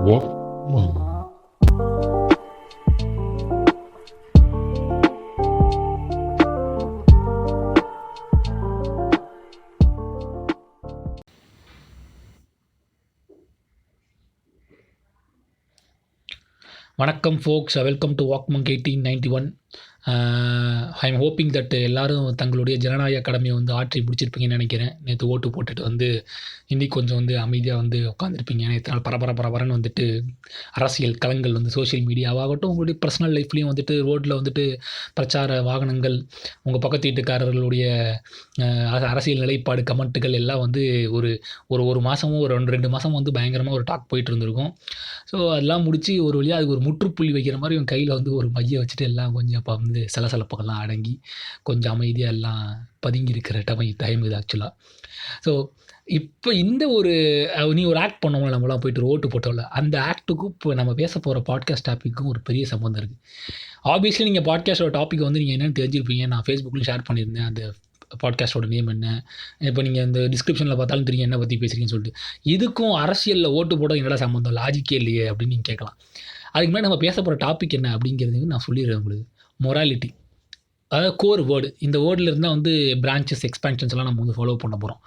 Walkman. வணக்கம் folks, welcome to வாக்மங்க் 1891. I am hoping that எல்லோரும் தங்களுடைய ஜனநாயக கடமையை ஆற்றி முடிச்சிருப்பீங்கன்னு நினைக்கிறேன். நேற்று ஓட்டு போட்டுட்டு இன்றைக்கி கொஞ்சம் அமைதியாக உட்காந்துருப்பீங்க. நேற்று நாள் பரபரன்னு அரசியல் களங்கள் சோஷியல் மீடியாவாகட்டும், உங்களுடைய பர்சனல் லைஃப்லேயும் ரோட்டில் பிரச்சார வாகனங்கள், உங்கள் பக்கத்து வீட்டுக்காரர்களுடைய அரசியல் நிலைப்பாடு கமெண்ட்டுகள் எல்லாம் ஒரு மாதமும் ஒரு 2 மாதம் பயங்கரமாக ஒரு டாக் போயிட்டு இருந்திருக்கும். ஸோ அதெல்லாம் முடித்து ஒரு வழியாக அதுக்கு ஒரு முற்றுப்புள்ளி வைக்கிற மாதிரி இவன் கையில் ஒரு மையை வச்சுட்டு எல்லாம் கொஞ்சம் அப்போ சலசலப்புகள்லாம் அடங்கி கொஞ்சம் அமைதியாக எல்லாம் பதுங்கி இருக்கிற டைம் இது ஆக்சுவலாக. ஸோ இப்போ இந்த நீ ஒரு ஆக்ட் பண்ணவங்கள நம்மளாம் போயிட்டு ஓட்டு போட்டோம்ல, அந்த ஆக்ட்டுக்கும் இப்போ நம்ம பேச போகிற பாட்காஸ்ட் டாப்பிக்கும் ஒரு பெரிய சம்மந்தம் இருக்குது. ஆப்வியஸ்லி நீங்கள் பாட்காஸ்டோட டாபிக் நீங்கள் என்னென்னு தெரிஞ்சிருப்பீங்க. நான் ஃபேஸ்புக்லேயும் ஷேர் பண்ணியிருந்தேன் அந்த பாட்காஸ்ட்டோட நேம் என்ன. இப்போ நீங்கள் இந்த டிஸ்கிரிப்ஷனில் பார்த்தாலும் தெரியும் என்ன பற்றி பேசுகிறீங்கன்னு சொல்லிட்டு. இதுக்கும் அரசியலில் ஓட்டு போட என்னடா சம்மந்தம், லாஜிக்கே இல்லையே அப்படின்னு நீங்கள் கேட்கலாம். அதுக்கு முன்னாடி நம்ம பேச போகிற டாபிக் என்ன அப்படிங்கிறது நான் சொல்லிடுறேன் உங்களுக்கு. மொராலிட்டி, அதாவது கோர் வேர்டு. இந்த வேர்டில் இருந்தால் பிரான்ச்சஸ் எக்ஸ்பேன்ஷன்ஸ் எல்லாம் நம்ம ஃபாலோ பண்ண போகிறோம்.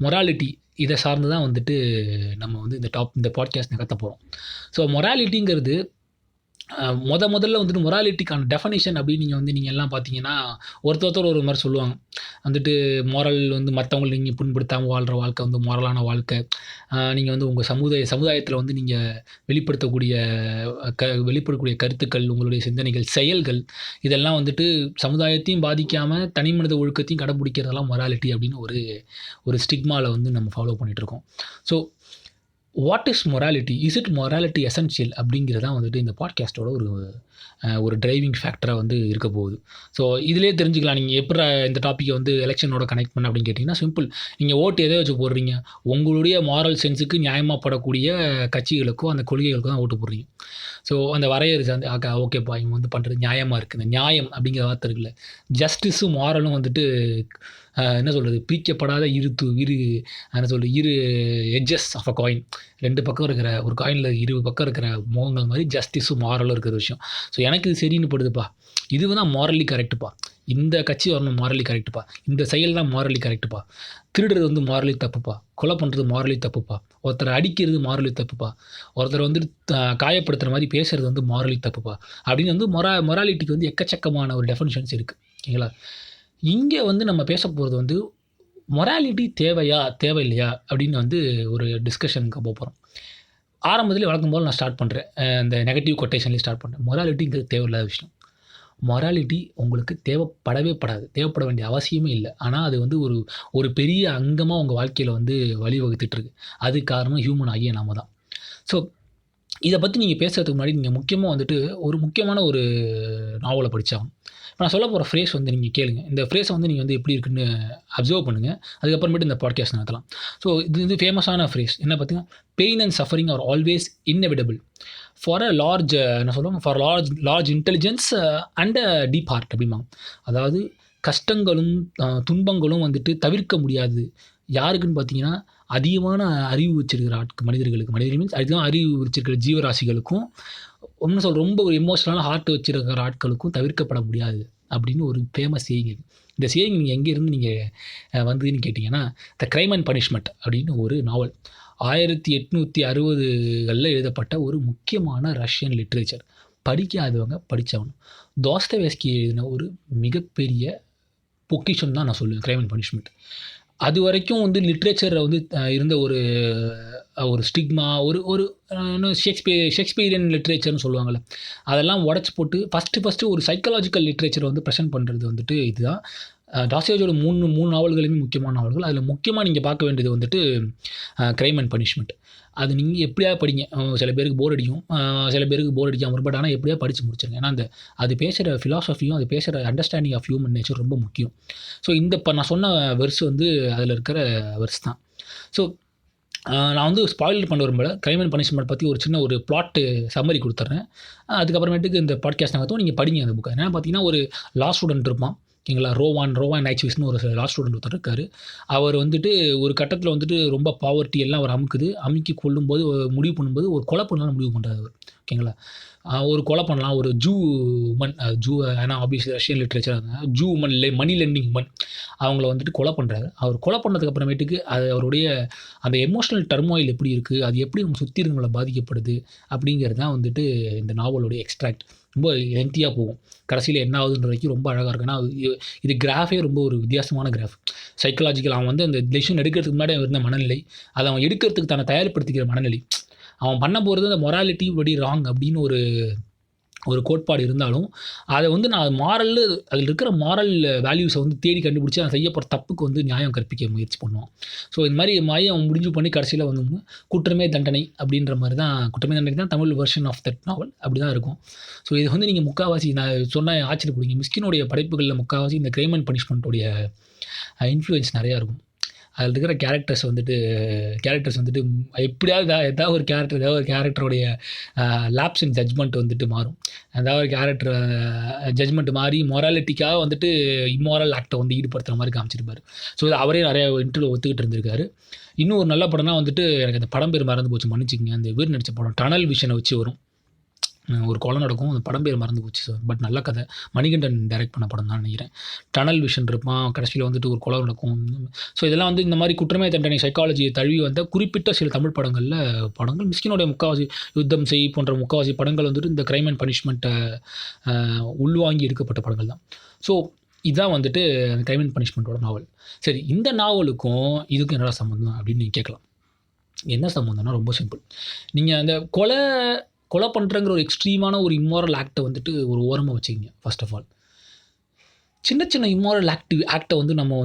மொராலிட்டி இதை சார்ந்து தான் நம்ம இந்த பாட்காஸ்ட் நகர்த்த போகிறோம். ஸோ மொராலிட்டிங்கிறது முதல்ல மொராலிட்டிக்கான டெஃபனிஷன் அப்படின்னு நீங்கள் எல்லாம் பார்த்தீங்கன்னா ஒருத்தர் ஒரு மாதிரி சொல்லுவாங்க. மொரல் மற்றவங்களை நீங்கள் புண்படுத்தாமல் வாழ்கிற வாழ்க்கை மொரலான வாழ்க்கை. நீங்கள் உங்கள் சமுதாயத்தில் நீங்கள் வெளிப்படக்கூடிய கருத்துக்கள், உங்களுடைய சிந்தனைகள், செயல்கள் இதெல்லாம் சமுதாயத்தையும் பாதிக்காமல் தனி மனித ஒழுக்கத்தையும் கடைப்பிடிக்கிறதெல்லாம் மொராலிட்டி அப்படின்னு ஒரு ஸ்டிக்மாவில் நம்ம ஃபாலோ பண்ணிகிட்ருக்கோம். So what is morality? Is it morality essential? அப்படிங்கிறது தான் இந்த பாட்காஸ்ட்டோட ஒரு டிரைவிங் ஃபேக்டராக இருக்க போகுது. ஸோ இதிலே தெரிஞ்சுக்கலாம் நீங்கள் எப்படி இந்த டாப்பிக்கை எலெக்ஷனோட கனெக்ட் பண்ண அப்படின்னு கேட்டிங்கன்னா சிம்பிள். நீங்கள் ஓட்டு எதை வச்சு போடுறீங்க? உங்களுடைய மாரல் சென்ஸுக்கு நியாயமாக படக்கூடிய கட்சிகளுக்கோ அந்த கொள்கைகளுக்கோ தான் ஓட்டு போடுறீங்க. ஸோ அந்த வரையறை சார்ந்து ஓகேப்பா இவங்க பண்ணுறது நியாயமாக இருக்குது. இந்த நியாயம் அப்படிங்கிற வார்த்தை இருக்குல்ல, ஜஸ்டிஸும் மாரலும் என்ன சொல்கிறது, பிரிக்கப்படாத இரு எட்ஜஸ் ஆஃப் அ காயின். 2 பக்கம் இருக்கிற ஒரு காயினில் 2 பக்கம் இருக்கிற முகங்கள் மாதிரி ஜஸ்டிஸும் மாரலும் இருக்கிற விஷயம். ஸோ எனக்கு இது சரின்னு படுதுப்பா, இது தான் மாரலி கரெக்டுப்பா, இந்த கட்சி வரணும் மாரலி கரெக்டுப்பா, இந்த செயல் தான் மாரலி கரெக்டுப்பா, திருடுறது மாரலி தப்புப்பா, கொலை பண்ணுறது மாரலி தப்புப்பா, ஒருத்தரை அடிக்கிறது மாரலி தப்புப்பா, ஒருத்தரை காயப்படுத்துகிற மாதிரி பேசுகிறது மாரலி தப்புப்பா அப்படின்னு மொராலிட்டிக்கு எக்கச்சக்கமான ஒரு டெஃபினிஷன்ஸ் இருக்குது. ஓகேங்களா? இங்கே நம்ம பேச போகிறது மொராலிட்டி தேவையா தேவையில்லையா அப்படின்னு ஒரு டிஸ்கஷனுக்கு போகிறோம். ஆரம்பத்தில் வழக்கம் போல் நான் ஸ்டார்ட் பண்ணுறேன், இந்த நெகட்டிவ் கொட்டேஷன்லேயே ஸ்டார்ட் பண்ணுறேன். மொராலிட்டிங்கிறது தேவையில்லாத விஷயம். மொராலிட்டி உங்களுக்கு தேவைப்பட வேண்டிய அவசியமே இல்லை. ஆனால் அது ஒரு பெரிய அங்கமாக உங்கள் வாழ்க்கையில் வழிவகுத்துட்ருக்கு. அது காரணம் ஹியூமன் ஆகிய நாம தான். ஸோ இதை பற்றி நீங்கள் பேசுகிறதுக்கு முன்னாடி நீங்கள் முக்கியமாக ஒரு முக்கியமான ஒரு நாவலை படித்தாகணும். இப்போ நான் சொல்ல போகிற ஃப்ரேஸ் நீங்கள் கேளுங்க. இந்த ஃப்ரேஸை நீங்கள் எப்படி இருக்குன்னு அப்சர்வ் பண்ணுங்கள். அதுக்கப்புறமேட்டு இந்த பாட்காஸ்ட் நடத்தலாம். ஸோ இது ஃபேமஸான ஃப்ரேஸ் என்ன பார்த்தீங்கன்னா, pain and suffering are always inevitable for a large என்ன சொல்லுவாங்க, for large intelligence and deep heart அப்படிம்பாங்க. அதாவது கஷ்டங்களும் துன்பங்களும் தவிர்க்க முடியாது. யாருக்குன்னு பார்த்தீங்கன்னா, அதிகமான அறிவு வச்சிருக்கிற மனிதர்கள் மீன்ஸ் அதிகமாக அறிவு வச்சிருக்கிற ஜீவராசிகளுக்கும் ரொம்ப ஒரு எமோஷனலான ஹார்ட் வச்சிருக்கிற ஆட்களுக்கும் தவிர்க்கப்பட முடியாது அப்படின்னு ஒரு ஃபேமஸ் சேயிங் இருக்குது. இந்த சேயிங் நீங்கள் எங்கேருந்து நீங்கள் வந்ததுன்னு கேட்டிங்கன்னா, த கிரைம் அண்ட் பனிஷ்மெண்ட் அப்படின்னு ஒரு நாவல் 1860களில் எழுதப்பட்ட ஒரு முக்கியமான ரஷ்யன் லிட்ரேச்சர். படிக்காதவங்க படித்தவனும் தோஸ்தோயெவ்ஸ்கி எழுதின ஒரு மிகப்பெரிய பொக்கிஷன் தான் நான் சொல்லுவேன் கிரைம் அண்ட் பனிஷ்மெண்ட். அது வரைக்கும் லிட்ரேச்சரில் இருந்த ஒரு ஸ்டிக்மா, ஒரு ஷேக்ஸ்பியரியன் லிட்ரேச்சர்னு சொல்லுவாங்கள்ல, அதெல்லாம் உடச்சி போட்டு ஃபஸ்ட்டு ஒரு சைக்காலஜிக்கல் லிட்ரேச்சரை ப்ரெசென்ட் பண்ணுறது இதுதான். டாஸ்டாயேவ்ஸ்கியோட 3 நாவல்களுமே முக்கியமான நாவல்கள். அதில் முக்கியமாக நீங்கள் பார்க்க வேண்டியது கிரைம் அண்ட் பனிஷ்மெண்ட். அது நீங்கள் எப்படியாவது படிங்க. சில பேருக்கு போர் அடிக்கும், சில பேருக்கு போர் அடிக்காமல் இருக்கும். பட் ஆனால் எப்படியாவது படித்து முடிச்சிருங்க. ஏன்னா அது பேசுகிற ஃபிலாசபியும் அது பேசுகிற அண்டர்ஸ்டாண்டிங் ஆஃப் ஹியூமன் நேச்சர் ரொம்ப முக்கியம். ஸோ இப்போ நான் சொன்ன வெர்ஸ் அதில் இருக்கிற வெர்ஸ் தான். ஸோ நான் ஸ்பாயில் பண்ண விரும்பல. கிரைம் அண்ட் பனிஷ்மெண்ட் பற்றி ஒரு சின்ன ஒரு பிளாட்டு சம்மரி கொடுத்துட்றேன். அதுக்கப்புறமேட்டுக்கு இந்த பாட்காஸ்ட் நகர்த்தும் நீங்கள் படிங்க அந்த புக்கை. ஏன்னா பார்த்தீங்கன்னா, ஒரு லா ஸ்டூடெண்ட் இருப்பான். ஓகேங்களா. ரோவான் நைட்விஸ்னு ஒரு லா ஸ்டூடெண்ட் ஒருத்தர் இருக்கார். அவர் வந்துட்டு ஒரு கட்டத்தில் வந்துட்டு ரொம்ப பாவர்ட்டி எல்லாம் அவர் அமுக்கி கொல்லும்போது முடிவு பண்ணும்போது ஒரு கொலை பண்ணலாம்னு முடிவு பண்ணுறாரு அவர். ஓகேங்களா. ஒரு கொலை பண்ணலாம். ஒரு ஜூ உமன் ஏன்னா obviously Russian literature Jew woman money lending woman அவங்கள வந்துட்டு கொலை பண்ணுறாரு. அவர் கொலை பண்ணதுக்கு அப்புறமேட்டுக்கு அது அவருடைய அந்த எமோஷனல் டர்மாயில் எப்படி இருக்குது, அது எப்படி நம்ம சுற்றி இருக்கவங்கள பாதிக்கப்படுது அப்படிங்கிறது தான் வந்துட்டு இந்த நாவலுடைய எக்ஸ்ட்ராக்ட். ரொம்ப லென்த்தியாக போகும். கடைசியில் என்ன ஆகுதுன்ற வரைக்கும் ரொம்ப அழகாக இருக்கும். ஏன்னா இது கிராஃபே ரொம்ப ஒரு வித்தியாசமான கிராஃப். சைக்கலாஜிக்கல் அவன் வந்து அந்த டெசிஷன் எடுக்கிறதுக்கு முன்னாடி அவன் இருந்த மனநிலை, அதை அவன் எடுக்கிறதுக்கு தன்னை தயார்படுத்திக்கிற மனநிலை, அவன் பண்ண போகிறது அந்த மொராலிட்டி படி ராங் அப்படின்னு ஒரு கோட்பாடு இருந்தாலும் அதை வந்து நான் அதில் இருக்கிற மாரல் வேல்யூஸை வந்து தேடி கண்டுபிடிச்சி அவன் செய்ய போகிற தப்புக்கு வந்து நியாயம் கற்பிக்க முயற்சி பண்ணுவான். ஸோ இது மாதிரி அவன் முடிஞ்சு பண்ணி கடைசியில் வந்து குற்றமே தண்டனை அப்படின்ற மாதிரி தான், குற்றமே தண்டனை தான் தமிழ் வெர்ஷன் ஆஃப் தட் நாவல் அப்படி தான் இருக்கும். ஸோ இது வந்து நீங்கள் முக்கால்வாசி நான் சொன்னால் ஆச்சரியப்படுவீங்க, மிஸ்கினுடைய படைப்புகளில் முக்கால்வாசி இந்த கிரைம் அண்ட் பனிஷ்மெண்ட்டுடைய இன்ஃப்ளூயன்ஸ் நிறையா இருக்கும். அதில் இருக்கிற கேரக்டர்ஸ் வந்துட்டு எப்படியாவது ஏதாவது ஒரு கேரக்டருடைய லேப்ஸ் இன் ஜட்ஜ்மெண்ட் வந்துட்டு மாறும். ஏதாவது ஒரு கேரக்டர் ஜட்ஜ்மெண்ட் மாறி மொராலிட்டிக்காக வந்துட்டு இம்மாரல் ஆக்டை வந்து ஈடுபடுத்துகிற மாதிரி காமிச்சிருப்பார். ஸோ இது அவரே நிறைய இன்டர்வியூ ஒத்துக்கிட்டு இருந்திருக்காரு. இன்னும் ஒரு நல்ல படம்னா வந்துட்டு எனக்கு அந்த படம் பேர் மறந்து போச்சு, மன்னிச்சிக்கங்க. அந்த இவர் நடித்த படம் டனல் விஷனை வச்சு வரும். ஒரு கொலை நடக்கும், அந்த படம் பேர் மறந்து போச்சு சார். பட் நல்ல கதை, மணிகண்டன் டைரக்ட் பண்ண படம் தான் நினைக்கிறேன். டனல் விஷன் இருப்பான், கடைசியில் வந்துட்டு ஒரு கொலை நடக்கும். ஸோ இதெல்லாம் வந்து இந்த மாதிரி குற்றமே தண்டனை சைக்காலஜியை தழுவி வந்த குறிப்பிட்ட சில தமிழ் படங்கள் மிஸ்கினுடைய முக்கால்வாசி யுத்தம் செய் போன்ற முக்கால்வாசி படங்கள் வந்துட்டு இந்த கிரைம் அண்ட் பனிஷ்மெண்ட்டை உள்வாங்கி எடுக்கப்பட்ட படங்கள் தான். ஸோ இதுதான் வந்துட்டு அந்த கிரைம் அண்ட் பனிஷ்மெண்ட்டோட நாவல். சரி, இந்த நாவலுக்கும் இதுக்கும் என்னடா சம்மந்தம் அப்படின்னு நீங்கள் கேட்கலாம். என்ன சம்மந்தம்னா ரொம்ப சிம்பிள். நீங்கள் அந்த கொலை பண்ணுறங்கிற ஒரு எக்ஸ்ட்ரீமான ஒரு இம்மாரல் ஆக்டை வந்துட்டு ஒரு ஓரமாக வச்சுக்கிங்க. ஃபர்ஸ்ட் ஆஃப் ஆல் சின்ன சின்ன இம்மாரல் ஆக்டை வந்து நம்ம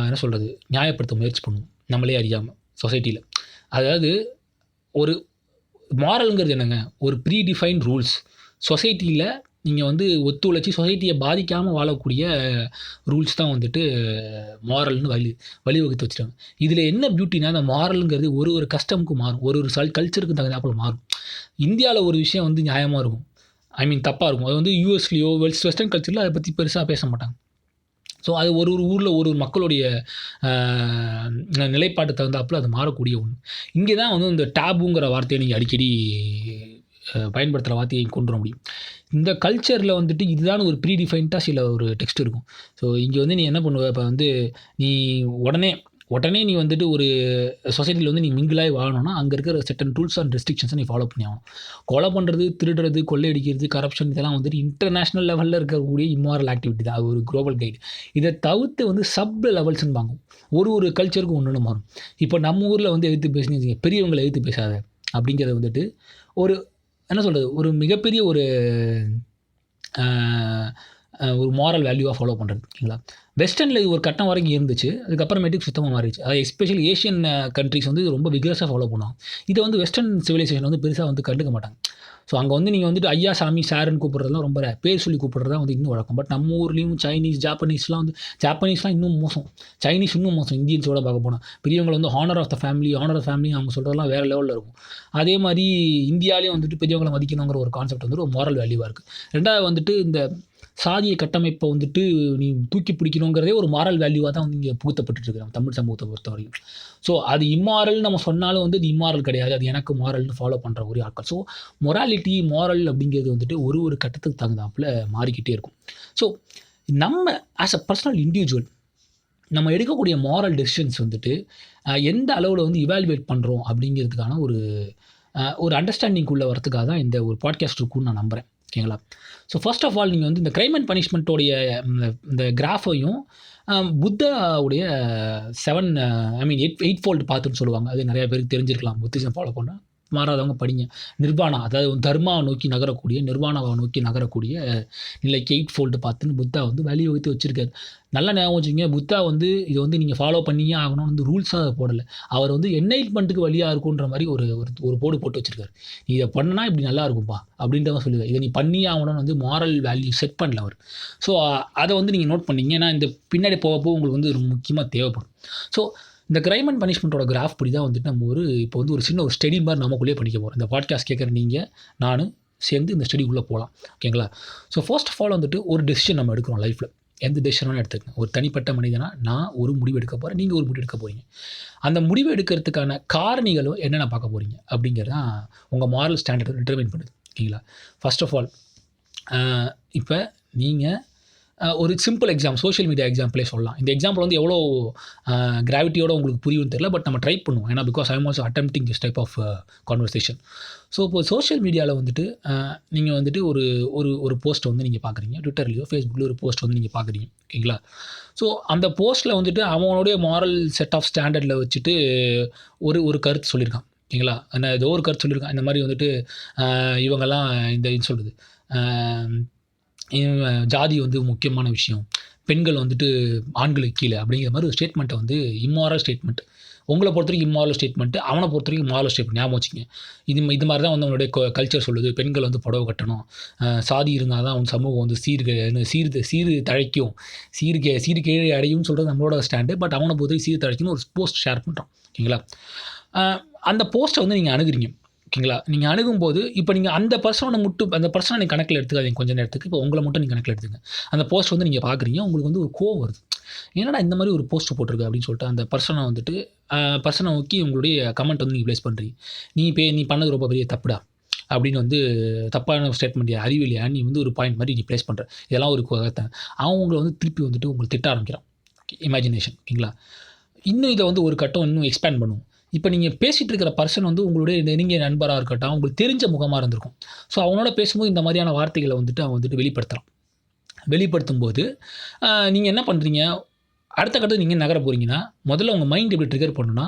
என்ன சொல்கிறது, நியாயப்படுத்த முயற்சி பண்ணுவோம் நம்மளே அறியாமல் சொசைட்டியில். அதாவது ஒரு மாரலுங்கிறது என்னங்க, ஒரு ப்ரீ டிஃபைன்ட் ரூல்ஸ். சொசைட்டியில் நீங்கள் வந்து ஒத்துழைச்சி சொசைட்டியை பாதிக்காமல் வாழக்கூடிய ரூல்ஸ் தான் வந்துட்டு மாரல்னு வழிவகுத்து வச்சுட்டாங்க. இதில் என்ன பியூட்டினா, அந்த மாரலுங்கிறது ஒரு கஸ்டமுக்கு மாறும், ஒரு கல்ச்சருக்கு தகுந்தாப்பில் மாறும். இந்தியாவில் ஒரு விஷயம் வந்து நியாயமாக இருக்கும், தப்பாக இருக்கும். அது வந்து யூஎஸ்லேயோ வெஸ்டர்ன் கல்ச்சரில் அதை பற்றி பெருசாக பேச மாட்டாங்க. ஸோ அது ஒரு ஊரில் ஒரு மக்களுடைய நிலைப்பாட்டு தகுந்தாப்பில் அது மாறக்கூடிய ஒன்று. இங்கே தான் வந்து இந்த டேபுங்கிற வார்த்தையை நீங்கள் அடிக்கடி பயன்படுத்துகிற வார்த்தையை கொண்டு வர முடியும். இந்த கல்ச்சரில் வந்துட்டு இதுதான் ஒரு ப்ரீ டிஃபைன்டாக சில ஒரு டெக்ஸ்ட் இருக்கும். ஸோ இங்கே வந்து நீ என்ன பண்ணுவ, இப்போ வந்து நீ உடனே நீ வந்துட்டு ஒரு சொசைட்டியில் வந்து நீ மிங்கிளாகி வாழணும்னா அங்கே இருக்கிற செட்டன் ரூல்ஸ் அண்ட் ரெஸ்ட்ரிக்ஷன்ஸை நீ ஃபாலோ பண்ணி ஆகணும். கொலை பண்ணுறது, திருடுறது, கொள்ளையடிக்கிறது, கரப்ஷன் இதெல்லாம் வந்துட்டு இன்டர்நேஷ்னல் லெவலில் இருக்கக்கூடிய இம்மாரல் ஆக்டிவிட்டி தான். அது ஒரு குளோபல் கைடு. இதை தவிர்த்து வந்து சப் லெவல்ஸ்ன்னு வாங்கும். ஒரு கல்ச்சருக்கும் ஒன்று மாறும். இப்போ நம்ம ஊரில் வந்து எதிர்த்து பேசினீங்க, பெரியவங்களை எதிர்த்து பேசாத அப்படிங்கிறது வந்துட்டு ஒரு என்ன சொல்கிறது, ஒரு மிகப்பெரிய ஒரு மாரல் வேல்யூவாக ஃபாலோ பண்ணுறது. ஓகேங்களா. வெஸ்டர்னில் இது ஒரு கட்டம் வரைக்கும் இருந்துச்சு, அதுக்கப்புறமேட்டுக்கு சுத்தமாக மாறிடுச்சு. அது எஸ்பெஷலி ஏஷியன் கண்ட்ரிஸ் வந்து ரொம்ப விக்ரஸாக ஃபாலோ பண்ணுவாங்க. இதை வந்து வெஸ்டர்ன் சிவிலைசேஷன் வந்து பெருசாக வந்து கண்டுக்க மாட்டாங்க. ஸோ அங்கே வந்து நீங்கள் வந்துட்டு ஐயா, சாமி, சாருன்னு கூப்பிட்றதுலாம் ரொம்ப பேர் சொல்லி கூப்பிட்றதா வந்து இன்னும் வழக்கம். பட் நம்ம ஊர்லேயும் ஜாப்பனீஸ்லாம் இன்னும் மோசம். சைனீஸ் இன்னும் மோசம். இந்தியன்ஸோட பார்க்க போனால் பெரியவங்களை வந்து ஹானர் ஆஃப் த ஃபேமிலி அவங்க சொல்கிறதெல்லாம் வேறு லெவலில் இருக்கும். அதே மாதிரி இந்தியாவிலையும் வந்துட்டு பெரியவங்களை மதிக்கணுங்கிற ஒரு கான்செப்ட் வந்துட்டு ஒரு மாரல் வேல்யூவாக இருக்குது. ரெண்டாவது வந்துட்டு இந்த சாதிய கட்டமைப்பை வந்துட்டு நீ தூக்கி பிடிக்கணுங்கிறதே ஒரு மாரல் வேல்யூவாக தான் வந்து இங்கே புகுத்தப்பட்டுருக்கு நம்ம தமிழ் சமூகத்தை பொறுத்த வரைக்கும். ஸோ அது இம்மாரல் நம்ம சொன்னாலும் வந்து இது இம்மாரல் கிடையாது, அது எனக்கு மாரல்னு ஃபாலோ பண்ணுற ஒரு ஆட்கள். ஸோ மொராலிட்டி, மாரல் அப்படிங்கிறது வந்துட்டு ஒரு கட்டத்துக்கு தகுந்தாப்பில் மாறிக்கிட்டே இருக்கும். ஸோ நம்ம ஆஸ் அ பர்சனல் இண்டிவிஜுவல் நம்ம எடுக்கக்கூடிய மாரல் டெசிஷன்ஸ் வந்துட்டு எந்த அளவில் வந்து இவாலுவேட் பண்ணுறோம் அப்படிங்கிறதுக்கான ஒரு அண்டர்ஸ்டாண்டிங்குள்ளே வரதுக்காக தான் இந்த ஒரு பாட்காஸ்ட் இருக்குன்னு நான் நம்புகிறேன். ஓகேங்களா. ஸோ ஃபர்ஸ்ட் ஆஃப் ஆல் நீங்கள் வந்து இந்த கிரைம் அண்ட் பனிஷ்மெண்ட்டோடைய இந்த கிராஃபையும் புத்தாவுடைய 8 ஃபோல்டு பாத்துன்னு சொல்லுவாங்க. அது நிறைய பேருக்கு தெரிஞ்சிருக்கலாம். புத்திசம் ஃபாலோ பண்ணால் மாறாதவங்க படிங்க. நிர்வாணா, அதாவது தர்மாவை நோக்கி நகரக்கூடிய, நிர்வாணாவை நோக்கி நகரக்கூடிய நிலைக்கு 8 ஃபோல்டு பார்த்துன்னு புத்தா வந்து வழிவகுத்து வச்சுருக்காரு. நல்லா ஞாபகம் வச்சுங்க, புத்தா வந்து இதை வந்து நீங்கள் ஃபாலோ பண்ணியே ஆகணும்னு வந்து ரூல்ஸாக போடலை. அவர் வந்து என்லைட்மெண்ட்டுக்கு வழியாக இருக்குன்ற மாதிரி ஒரு போர்டு போட்டு வச்சுருக்காரு. நீ இதை பண்ணனா இப்படி நல்லா இருக்கும்பா அப்படின்ற மாதிரி சொல்லுவார். இதை நீ பண்ணியே ஆகணும்னு வந்து மாரல் வேல்யூ செட் பண்ணல அவர். ஸோ அதை வந்து நீங்கள் நோட் பண்ணிங்க. ஏன்னா இந்த பின்னாடி போகப்போ உங்களுக்கு வந்து ஒரு முக்கியமாக தேவைப்படும். ஸோ இந்த கிரைம் அண்ட் பனிஷ்மெண்ட்டோட கிராஃப் படி தான் வந்துட்டு நம்ம இப்போ வந்து ஒரு சின்ன ஒரு ஸ்டடி மாதிரி நமக்குள்ளேயே பண்ணிக்க போகிறோம். இந்த பாட்காஸ்ட் கேட்குற நீங்கள், நான், சேர்ந்து இந்த ஸ்டடி உள்ளே போகலாம். ஓகேங்களா? ஸோ ஃபர்ஸ்ட் ஆஃப் ஆல் வந்துட்டு ஒரு டெசிஷன் நம்ம எடுக்கிறோம் லைஃப்பில். எந்த டெசிஷனாலும் எடுத்துக்கங்க. ஒரு தனிப்பட்ட மனிதனா நான் ஒரு முடிவு எடுக்க போகிறேன், நீங்கள் ஒரு முடிவு எடுக்க போகிறீங்க. அந்த முடிவு எடுக்கிறதுக்கான காரணிகளும் என்னென்ன பார்க்க போகிறீங்க அப்படிங்கிறது தான் உங்கள் மாரல் ஸ்டாண்டர்டை டிட்டர்மைன் பண்ணுது. ஓகேங்களா? ஃபர்ஸ்ட் ஆஃப் ஆல் இப்போ நீங்கள் ஒரு சிம்பிள் சோஷியல் மீடியா எக்ஸாம்பிளே சொல்லலாம். இந்த எக்ஸாம்பிள் வந்து எவ்வளோ கிராவிட்டியோட உங்களுக்கு புரியும்னு தெரியல. பட் நம்ம ட்ரை பண்ணுவோம். ஏன்னா because I am also attempting this type of conversation. So இப்போ சோஷியல் மீடியாவில் வந்துட்டு நீங்கள் வந்துட்டு ஒரு ஒரு ஒரு போஸ்ட் வந்து நீங்கள் பார்க்குறீங்க. ட்விட்டர்லையோ ஃபேஸ்புக்லையோ ஒரு போஸ்ட் வந்து நீங்கள் பார்க்குறீங்க. ஓகேங்களா? ஸோ அந்த போஸ்ட்டில் வந்துட்டு அவனுடைய மாரல் செட் ஆஃப் ஸ்டாண்டர்டில் வச்சுட்டு ஒரு ஒரு கருத்து சொல்லியிருக்கான். ஓகேங்களா? ஏதோ ஒரு கருத்து சொல்லியிருக்கான். இந்த மாதிரி வந்துட்டு இவங்கெல்லாம் இது சொல்கிறது ஜாதி வந்து முக்கியமான விஷயம், பெண்கள் வந்துட்டு ஆண்களுக்கு கீழே அப்படிங்கிற மாதிரி ஒரு ஸ்டேட்மெண்ட்டை வந்து இம்மாரல் ஸ்டேட்மெண்ட். உங்களை பொறுத்த வரைக்கும் இம்மாரல் ஸ்டேட்மெண்ட்டு, அவனை பொறுத்த வரைக்கும் மாரல் ஸ்டேட்மெண்ட். ஞாபகம் வச்சுங்க. இது மாதிரி தான் வந்து அவனுடைய கல்ச்சர் சொல்லுது. பெண்கள் வந்து புடவை கட்டணும், சாதி இருந்தால் தான் அவன் சமூகம் வந்து சீர் தழைக்கும், சீர்கேழி அடையும்னு சொல்கிறது நம்மளோட ஸ்டாண்டு. பட் அவனை பொறுத்த வரைக்கும் சீர் தழைக்கும்னு ஒரு போஸ்ட் ஷேர் பண்ணுறான். ஓகேங்களா? அந்த போஸ்ட்டை வந்து நீங்கள் அணுகுறீங்க. ஓகேங்களா? நீங்கள் அணுகும்போது இப்போ நீங்கள் அந்த பர்சனை நீங்கள் கணக்கில் எடுத்துக்காதீங்க கொஞ்சம் நேரத்துக்கு. இப்போ உங்களை மட்டும் நீங்கள் கணக்கில் எடுத்துங்க. அந்த போஸ்ட் வந்து நீங்கள் பார்க்குறீங்க, உங்களுக்கு வந்து ஒரு கோவம் வருது. என்னடா இந்த மாதிரி ஒரு போஸ்ட் போட்டிருக்கு அப்படின்னு சொல்லிட்டு அந்த பர்சனை நோக்கி உங்களுடைய கமெண்ட் வந்து நீங்கள் ப்ளேஸ் பண்ணுறீங்க. நீ பண்ணது ரொம்ப பெரிய தப்புடா அப்படின்னு வந்து தப்பான ஸ்டேட்மெண்ட், அறிவில்லையா, நீ வந்து ஒரு பாயிண்ட் மாதிரி நீ ப்ளேஸ் பண்ணுற, இதெல்லாம் ஒரு அவன் உங்களை வந்து திருப்பி வந்துட்டு உங்களை திட்ட ஆரம்பிக்கிறான். இமேஜினேஷன். ஓகேங்களா? இன்னும் இதை வந்து ஒரு கட்டம் இன்னும் எக்ஸ்பேண்ட் பண்ணுவோம். இப்போ நீங்கள் பேசிகிட்டு இருக்கிற பர்சன் வந்து உங்களுடைய நெருங்கிய நண்பராக இருக்கட்டும், உங்களுக்கு தெரிஞ்ச முகமாக இருந்திருக்கும். ஸோ அவனோட பேசும்போது இந்த மாதிரியான வார்த்தைகளை வந்துட்டு அவன் வந்துட்டு வெளிப்படுத்தும் போது நீங்கள் என்ன பண்ணுறீங்க, அடுத்த கட்டத்துக்கு நீங்கள் நகர போகிறீங்கன்னா, முதல்ல உங்கள் மைண்ட் எப்படி ட்ரிகர் பண்ணுன்னா,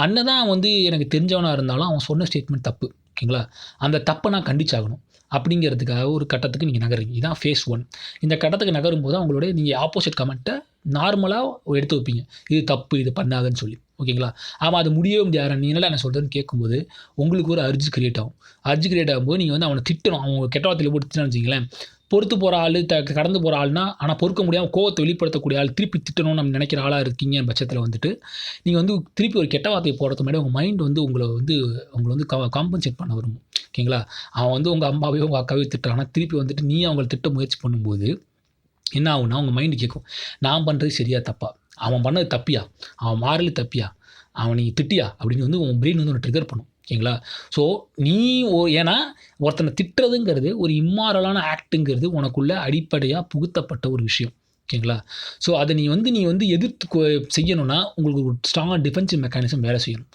அண்ணன் வந்து எனக்கு தெரிஞ்சவனாக இருந்தாலும் அவன் சொன்ன ஸ்டேட்மெண்ட் தப்பு. ஓகேங்களா? அந்த தப்பை நான் கண்டிச்சாகணும் அப்படிங்கிறதுக்காக ஒரு கட்டத்துக்கு நீங்கள் நகருங்க. இதுதான் ஃபேஸ் 1. இந்த கட்டத்துக்கு நகரும்போது அவங்களுடைய நீங்கள் ஆப்போசிட் கமெண்ட்டை நார்மலாக எடுத்து வைப்பீங்க. இது தப்பு, இது பண்ணாதுன்னு சொல்லி. ஓகேங்களா? ஆமாம், அது முடியவே முடியாது. நீ என்னடா என்ன சொல்கிறேன்னு கேட்கும்போது உங்களுக்கு ஒரு அர்ஜி கிரியேட் ஆகும்போது நீங்கள் வந்து அவனை திட்டணும். அவங்க கெட்ட வார்த்தையில் போட்டு திட்டணும்னு வச்சிங்களேன். பொறுத்து போகிற ஆள், கடந்து போகிற ஆள்னா, ஆனால் பொறுக்க முடியாமல் கோவத்தை வெளிப்படுத்தக்கூடிய ஆள், திருப்பி திட்டணும்னு நம்ம நினைக்கிற ஆளாக இருக்கீங்க பட்சத்தில் வந்துட்டு நீங்கள் வந்து திருப்பி ஒரு கெட்ட வார்த்தையை போடுறதுக்கு முன்னாடி உங்கள் மைண்ட் வந்து உங்களை வந்து காம்பன்சேட் பண்ண விரும்பும். ஓகேங்களா? அவன் வந்து உங்கள் அம்மாவையோ உங்கள் அக்காவையோ திட்டுறான்னா திருப்பி வந்துட்டு நீ அவங்களை திட்ட முயற்சி பண்ணும்போது என்ன ஆகுனா, உங்கள் மைண்டு கேட்கும், நான் பண்ணுறது சரியா தப்பா, அவன் பண்ணது தப்பியா, அவன் மாறலு தப்பியா, அவன் நீ திட்டியா அப்படின்னு வந்து உங்கள் பிரெயின் வந்து ஒன்று ட்ரிகர் பண்ணும். ஓகேங்களா? ஸோ ஏன்னா ஒருத்தனை திட்டுறதுங்கிறது ஒரு இம்மாரலான ஆக்ட்டுங்கிறது உனக்குள்ள அடிப்படையாக புகுத்தப்பட்ட ஒரு விஷயம். ஓகேங்களா? ஸோ அதை நீ வந்து எதிர்த்து செய்யணும்னா உங்களுக்கு ஒரு ஸ்ட்ராங்காக டிஃபென்சிவ் மெக்கானிசம் வேலை செய்யணும்.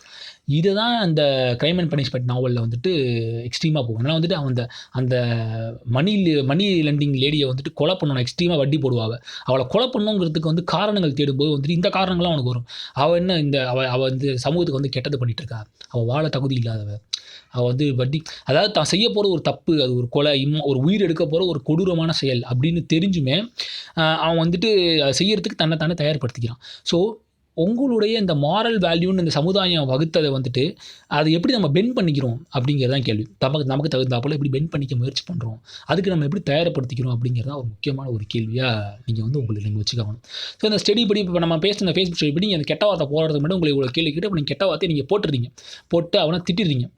இதை தான் அந்த கிரைம் அண்ட் பனிஷ்மெண்ட் நாவலில் வந்துட்டு எக்ஸ்ட்ரீமாக போகும். ஏன்னா வந்துட்டு அவன் அந்த மணி லெண்டிங் லேடியை வந்துட்டு கொலை பண்ணணும், எக்ஸ்ட்ரீமாக வட்டி போடுவாங்க. அவளை கொலை பண்ணணுங்கிறதுக்கு வந்து காரணங்கள் தேடும்போது வந்துட்டு இந்த காரணங்கள்லாம் அவனுக்கு வரும். அவள் என்ன அவள் வந்து சமூகத்துக்கு வந்து கெட்டது பண்ணிகிட்டு இருக்கா, அவள் வாழ தகுதி இல்லாதவ, அவள் வந்து வட்டி, அதாவது தான் செய்ய போகிற ஒரு தப்பு, அது ஒரு கொலை, ஒரு உயிர் எடுக்க போகிற ஒரு கொடூரமான செயல் அப்படின்னு தெரிஞ்சுமே அவன் வந்துட்டு செய்யறதுக்கு தன்னை தயார்படுத்திக்கிறான். ஸோ உங்களுடைய இந்த மாரல் வேல்யூன்னு இந்த சமுதாயம் வகுத்ததை வந்துட்டு அதை எப்படி நம்ம பெண்ட் பண்ணிக்கிறோம் அப்படிங்கிறதான் கேள்வி. நமக்கு தகுந்தாப்போல் எப்படி பெண்ட் பண்ணிக்க முயற்சி பண்ணுறோம், அதுக்கு நம்ம எப்படி தயார்படுத்திக்கிறோம் அப்படிங்கிறதா ஒரு முக்கியமான ஒரு கேள்வியாக நீங்கள் வந்து உங்களுக்கு வச்சுக்கணும். ஸோ இந்த ஸ்டடி படி இப்போ நம்ம பேசுகிற ஃபேஸ்புக் ஸ்டடி படி அந்த கெட்ட வார்த்தை போடுறதுக்கு மட்டும் உங்களுக்கு இவ்வளோ கேள்வி கேட்டு, இப்போ நீங்கள் கெட்ட வார்த்தையை நீங்கள் போட்டு அவனை திட்டிடுறீங்க.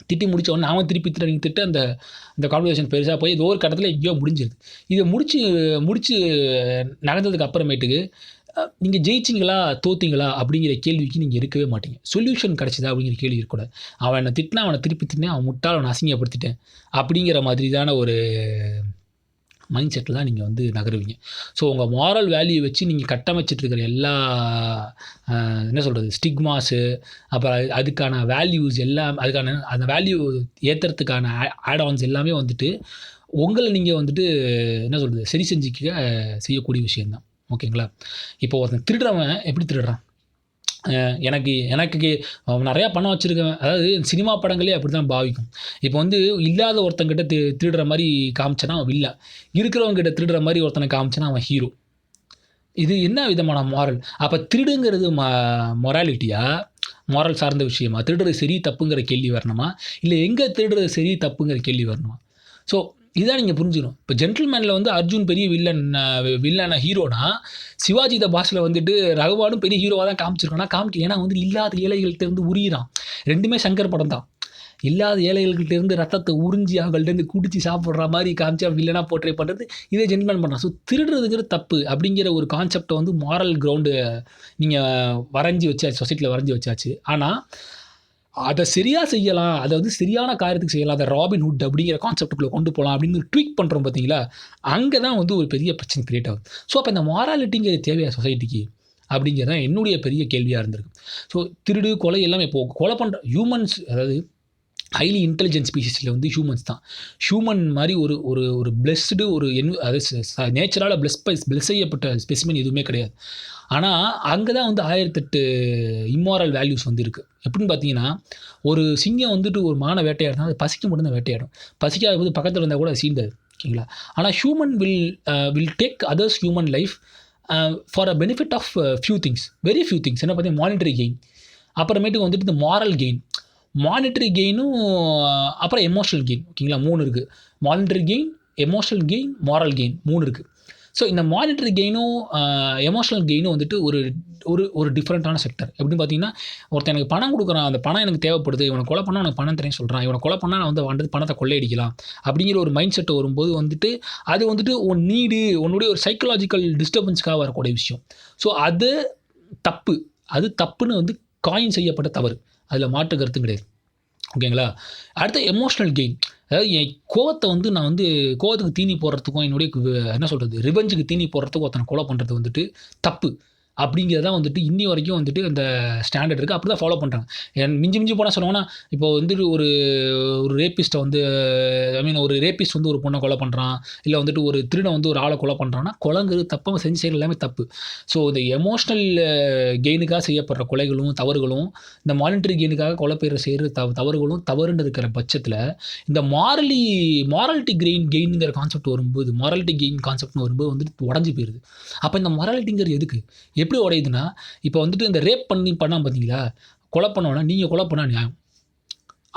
திட்டி முடிச்ச உடனே அவன் திருப்பி திட்டு அந்த கான்வர்சேஷன் பெருசாக போய் ஏதோ ஒரு கட்டத்தில் எங்கேயோ முடிஞ்சிருது. இதை முடிச்சு நடந்ததுக்கு அப்புறமேட்டுக்கு நீங்கள் ஜெயிச்சிங்களா தோத்தீங்களா அப்படிங்கிற கேள்விக்கு நீங்கள் இருக்கவே மாட்டீங்க. சொல்யூஷன் கிடச்சிதா அப்படிங்கிற கேள்வி இருக்கக்கூடாது. அவனை திட்டினா அவனை திருப்பி திட்டினேன், அவன் முட்டாள், அவனை அசிங்கப்படுத்திட்டேன் அப்படிங்கிற மாதிரிதான ஒரு மைண்ட் செட்டில் தான் நீங்கள் வந்து நகருவீங்க. ஸோ உங்கள் மாரல் வேல்யூ வச்சு நீங்கள் கட்டமைச்சிட்டு இருக்கிற எல்லா என்ன சொல்கிறது ஸ்டிக்மாஸு, அப்புறம் அதுக்கான வேல்யூஸ் எல்லாம், அதுக்கான அந்த வேல்யூ ஏற்றுறதுக்கான ஆட்-ஆன்ஸ் எல்லாமே வந்துட்டு உங்களை நீங்கள் வந்துட்டு என்ன சொல்கிறது சரி செஞ்சுக்க செய்யக்கூடிய விஷயந்தான். ஓகேங்களா? இப்போ ஒருத்தன் திருடுறவன் எப்படி திருடுறான், எனக்கு நிறையா பணம் வச்சுருக்கேன், அதாவது சினிமா படங்களே அப்படி தான் பாவிக்கும். இப்போ வந்து இல்லாத ஒருத்தங்கிட்ட திருடுற மாதிரி காமிச்சனா அவன் வில்லன், இருக்கிறவங்கிட்ட திருடுற மாதிரி ஒருத்தனை காமிச்சனா அவன் ஹீரோ. இது என்ன விதமான மாரல்? அப்போ திருடுங்கிறது மொராலிட்டியா, மாரல் சார்ந்த விஷயமா? திருடுறது சரி தப்புங்கிற கேள்வி வரணுமா, இல்லை எங்கே திருடுறது சரி தப்புங்கிற கேள்வி வரணுமா? ஸோ இதான் நீங்கள் புரிஞ்சுக்கணும். இப்போ ஜென்டில்மேனில் வந்து அர்ஜுன் பெரிய வில்லன ஹீரோனா, சிவாஜி த பாஸில் வந்துட்டு ரகுமானும் பெரிய ஹீரோவாக தான் காமிச்சிருக்கானா, ஏன்னா வந்துட்டு இல்லாத ஏழைகள்கிட்ட இருந்து உரியிறான். ரெண்டுமே சங்கர் படம் தான். இல்லாத ஏழைகள்கிட்டேருந்து ரத்தத்தை உறிஞ்சி அவங்கள்ட்டேருந்து குடிச்சு சாப்பிட்ற மாதிரி காமிச்சு வில்லனாக போர்ட்ரே பண்ணுறது இதே ஜென்டில்மேன் பண்ணுறான். ஸோ திருடுறதுங்கிறது தப்பு அப்படிங்கிற ஒரு கான்செப்டை வந்து மாரல் கிரவுண்டு நீங்கள் வரைஞ்சி வச்சாச்சு, சொசைட்டியில் வரைஞ்சி வச்சாச்சு. ஆனால் அதை சரியாக செய்யலாம், அதை வந்து சரியான காரியத்துக்கு செய்யலாம், அதை ராபின்ஹுட் அப்படிங்கிற கான்செப்ட்டுக்குள்ளே கொண்டு போகலாம் அப்படின்னு ட்வீக் பண்ணுறோம் பார்த்தீங்களா, அங்கே தான் வந்து ஒரு பெரிய பிரச்சனை கிரியேட் ஆகுது. ஸோ அப்போ இந்த மாராலிட்டிங்கிறது தேவையா சொசைட்டிக்கு அப்படிங்கிறது தான் என்னுடைய பெரிய கேள்வியாக இருந்திருக்கு. ஸோ திருடு கொலை எல்லாமே இப்போது கொலை பண்ணுற ஹியூமன்ஸ், அதாவது ஹைலி இன்டெலிஜென்ட் ஸ்பீஷிஸில் வந்து ஹியூமன்ஸ் தான். ஹியூமன் மாதிரி ஒரு ஒரு ஒரு பிளெஸ்டு ஒரு அதாவது நேச்சரால் பிளெஸ் செய்யப்பட்ட ஸ்பெசிமென் எதுவுமே கிடையாது. ஆனால் அங்கே தான் வந்து 1008 இம்மாரல் வேல்யூஸ் வந்து இருக்குது. எப்படின்னு பார்த்தீங்கன்னா, ஒரு சிங்கம் வந்துட்டு ஒரு மானை வேட்டையாடுனா அது பசிக்க மட்டும் தான் வேட்டையாடும். பசிக்காத போது பக்கத்தில் இருந்தால் கூட அது சீண்டாது. ஓகேங்களா? ஆனால் human will take others human life for a benefit of few things, very few things. என்ன பார்த்தீங்கன்னா மானிட்டரி கெயின், அப்புறமேட்டுக்கு வந்துட்டு இந்த மாரல் கெயின், மானிட்டரி கெயினும் அப்புறம் எமோஷனல் கெயின். ஓகேங்களா? 3 இருக்குது. Monetary gain, emotional gain, moral gain 3 இருக்குது. ஸோ இந்த மானிட்டரி கெயினும் எமோஷனல் கெயினும் வந்துட்டு ஒரு ஒரு ஒரு டிஃப்ரெண்ட்டான செக்டர். எப்படின்னு பார்த்தீங்கன்னா, ஒருத்தன் எனக்கு பணம் கொடுக்குறான், அந்த பணம் எனக்கு தேவைப்படுது, இவனை கொலை பண்ணால் எனக்கு பணம் தரேன்னு சொல்கிறான், இவனை கொலை பண்ணால் நான் வந்து பணத்தை கொள்ளையடிக்கலாம் அப்படிங்கிற ஒரு மைண்ட் செட் வரும்போது வந்துட்டு அது வந்துட்டு உன் நீடு, உன்னுடைய ஒரு சைக்கலாஜிக்கல் டிஸ்டர்பன்ஸ்க்காக வரக்கூடிய விஷயம். ஸோ அது தப்பு, அது தப்புன்னு வந்து காயின் செய்யப்பட்ட தவறு, அதில் மாற்று கருத்தும் கிடையாது. ஓகேங்களா? அடுத்த எமோஷ்னல் கெயின், அதாவது என் கோவத்தை வந்து நான் வந்து கோவத்துக்கு தீனி போடுறதுக்கும் என்னுடைய என்ன சொல்கிறது ரிவெஞ்சுக்கு தீனி போடுறதுக்கும் ஒருத்தனை கொலை பண்ணுறது வந்துட்டு தப்பு அப்படிங்கிறதான் வந்துட்டு இன்னி வரைக்கும் வந்துட்டு அந்த ஸ்டாண்டர்ட் இருக்குது. அப்படி தான் ஃபாலோ பண்ணுறாங்க. மிஞ்சி போனால் சொன்னோன்னா, இப்போ வந்துட்டு ஒரு ஒரு ரேப்பிஸ்ட்டை வந்து ஒரு ரேப்பிஸ்ட் வந்து ஒரு பொண்ணை கொலை பண்ணுறான், இல்லை வந்துட்டு ஒரு திருடன் வந்து ஒரு ஆளை கொலை பண்ணுறான்னா கொலைங்கிறது தப்பு, அவன் செஞ்சு செய்கிற எல்லாமே தப்பு. ஸோ இந்த எமோஷ்னல் கெயினுக்காக செய்யப்படுற கொலைகளும் தவறுகளும், இந்த மானிட்டரி கெயினுக்காக கொலை பேர் செய்கிற தவறுகளும் தவறுன்னு இருக்கிற பட்சத்தில் இந்த மாரலிட்டி கெயின்ங்கிற கான்செப்ட் வரும்போது, மாரலிட்டி கெயின் கான்செப்ட்னு வரும்போது வந்துட்டு உடஞ்சி போயிடுது. அப்போ இந்த மாரலிட்டிங்கிறது எதுக்கு, எப்படி உடையுதுன்னா, இப்போ வந்துட்டு இந்த ரேப் பண்ணால் பார்த்தீங்களா, கொலை பண்ணோன்னா நீங்கள் கொலை பண்ணால் நியாயம்,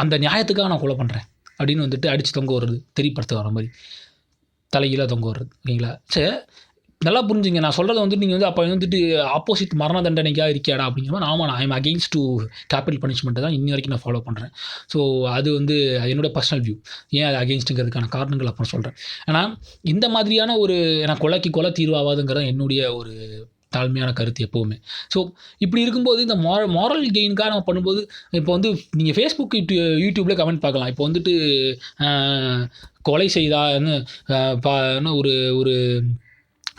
அந்த நியாயத்துக்காக நான் கொலை பண்ணுறேன் அப்படின்னு வந்துட்டு அடித்து தொங்க வர்றது, தெரியப்படுத்த வர மாதிரி தலைகீழாக தொங்க வர்றது. ஓகேங்களா? சரி, நல்லா புரிஞ்சுங்க. நான் சொல்கிறது வந்துட்டு நீங்கள் வந்து அப்போ வந்துட்டு ஆப்போசிட் மரண தண்டனைக்காக இருக்கியாடா அப்படிங்கிற மாதிரி. ஆமாம், நான் ஐம் அகெயின்ஸ்ட் டு கேபிட்டல் பனிஷ்மெண்ட்டை தான் இன்னி வரைக்கும் நான் ஃபாலோ பண்ணுறேன். ஸோ அது வந்து என்னோட பர்சனல் வியூ. ஏன் அது அகெயின்ஸ்ட்டுங்கிறதுக்கான காரணங்கள் அப்புறம் சொல்கிறேன். ஆனால் இந்த மாதிரியான ஒரு கொலை தீர்வாகாதுங்கிறது என்னுடைய ஒரு தாழ்மையான கருத்து எப்போவுமே. ஸோ இப்படி இருக்கும்போது இந்த மாரல் கெயினுக்காக நம்ம பண்ணும்போது, இப்போ வந்து நீங்கள் ஃபேஸ்புக் யூடியூப்ல கமெண்ட் பார்க்கலாம். இப்போ வந்துட்டு கொலை செய்தான்னு ஒரு ஒரு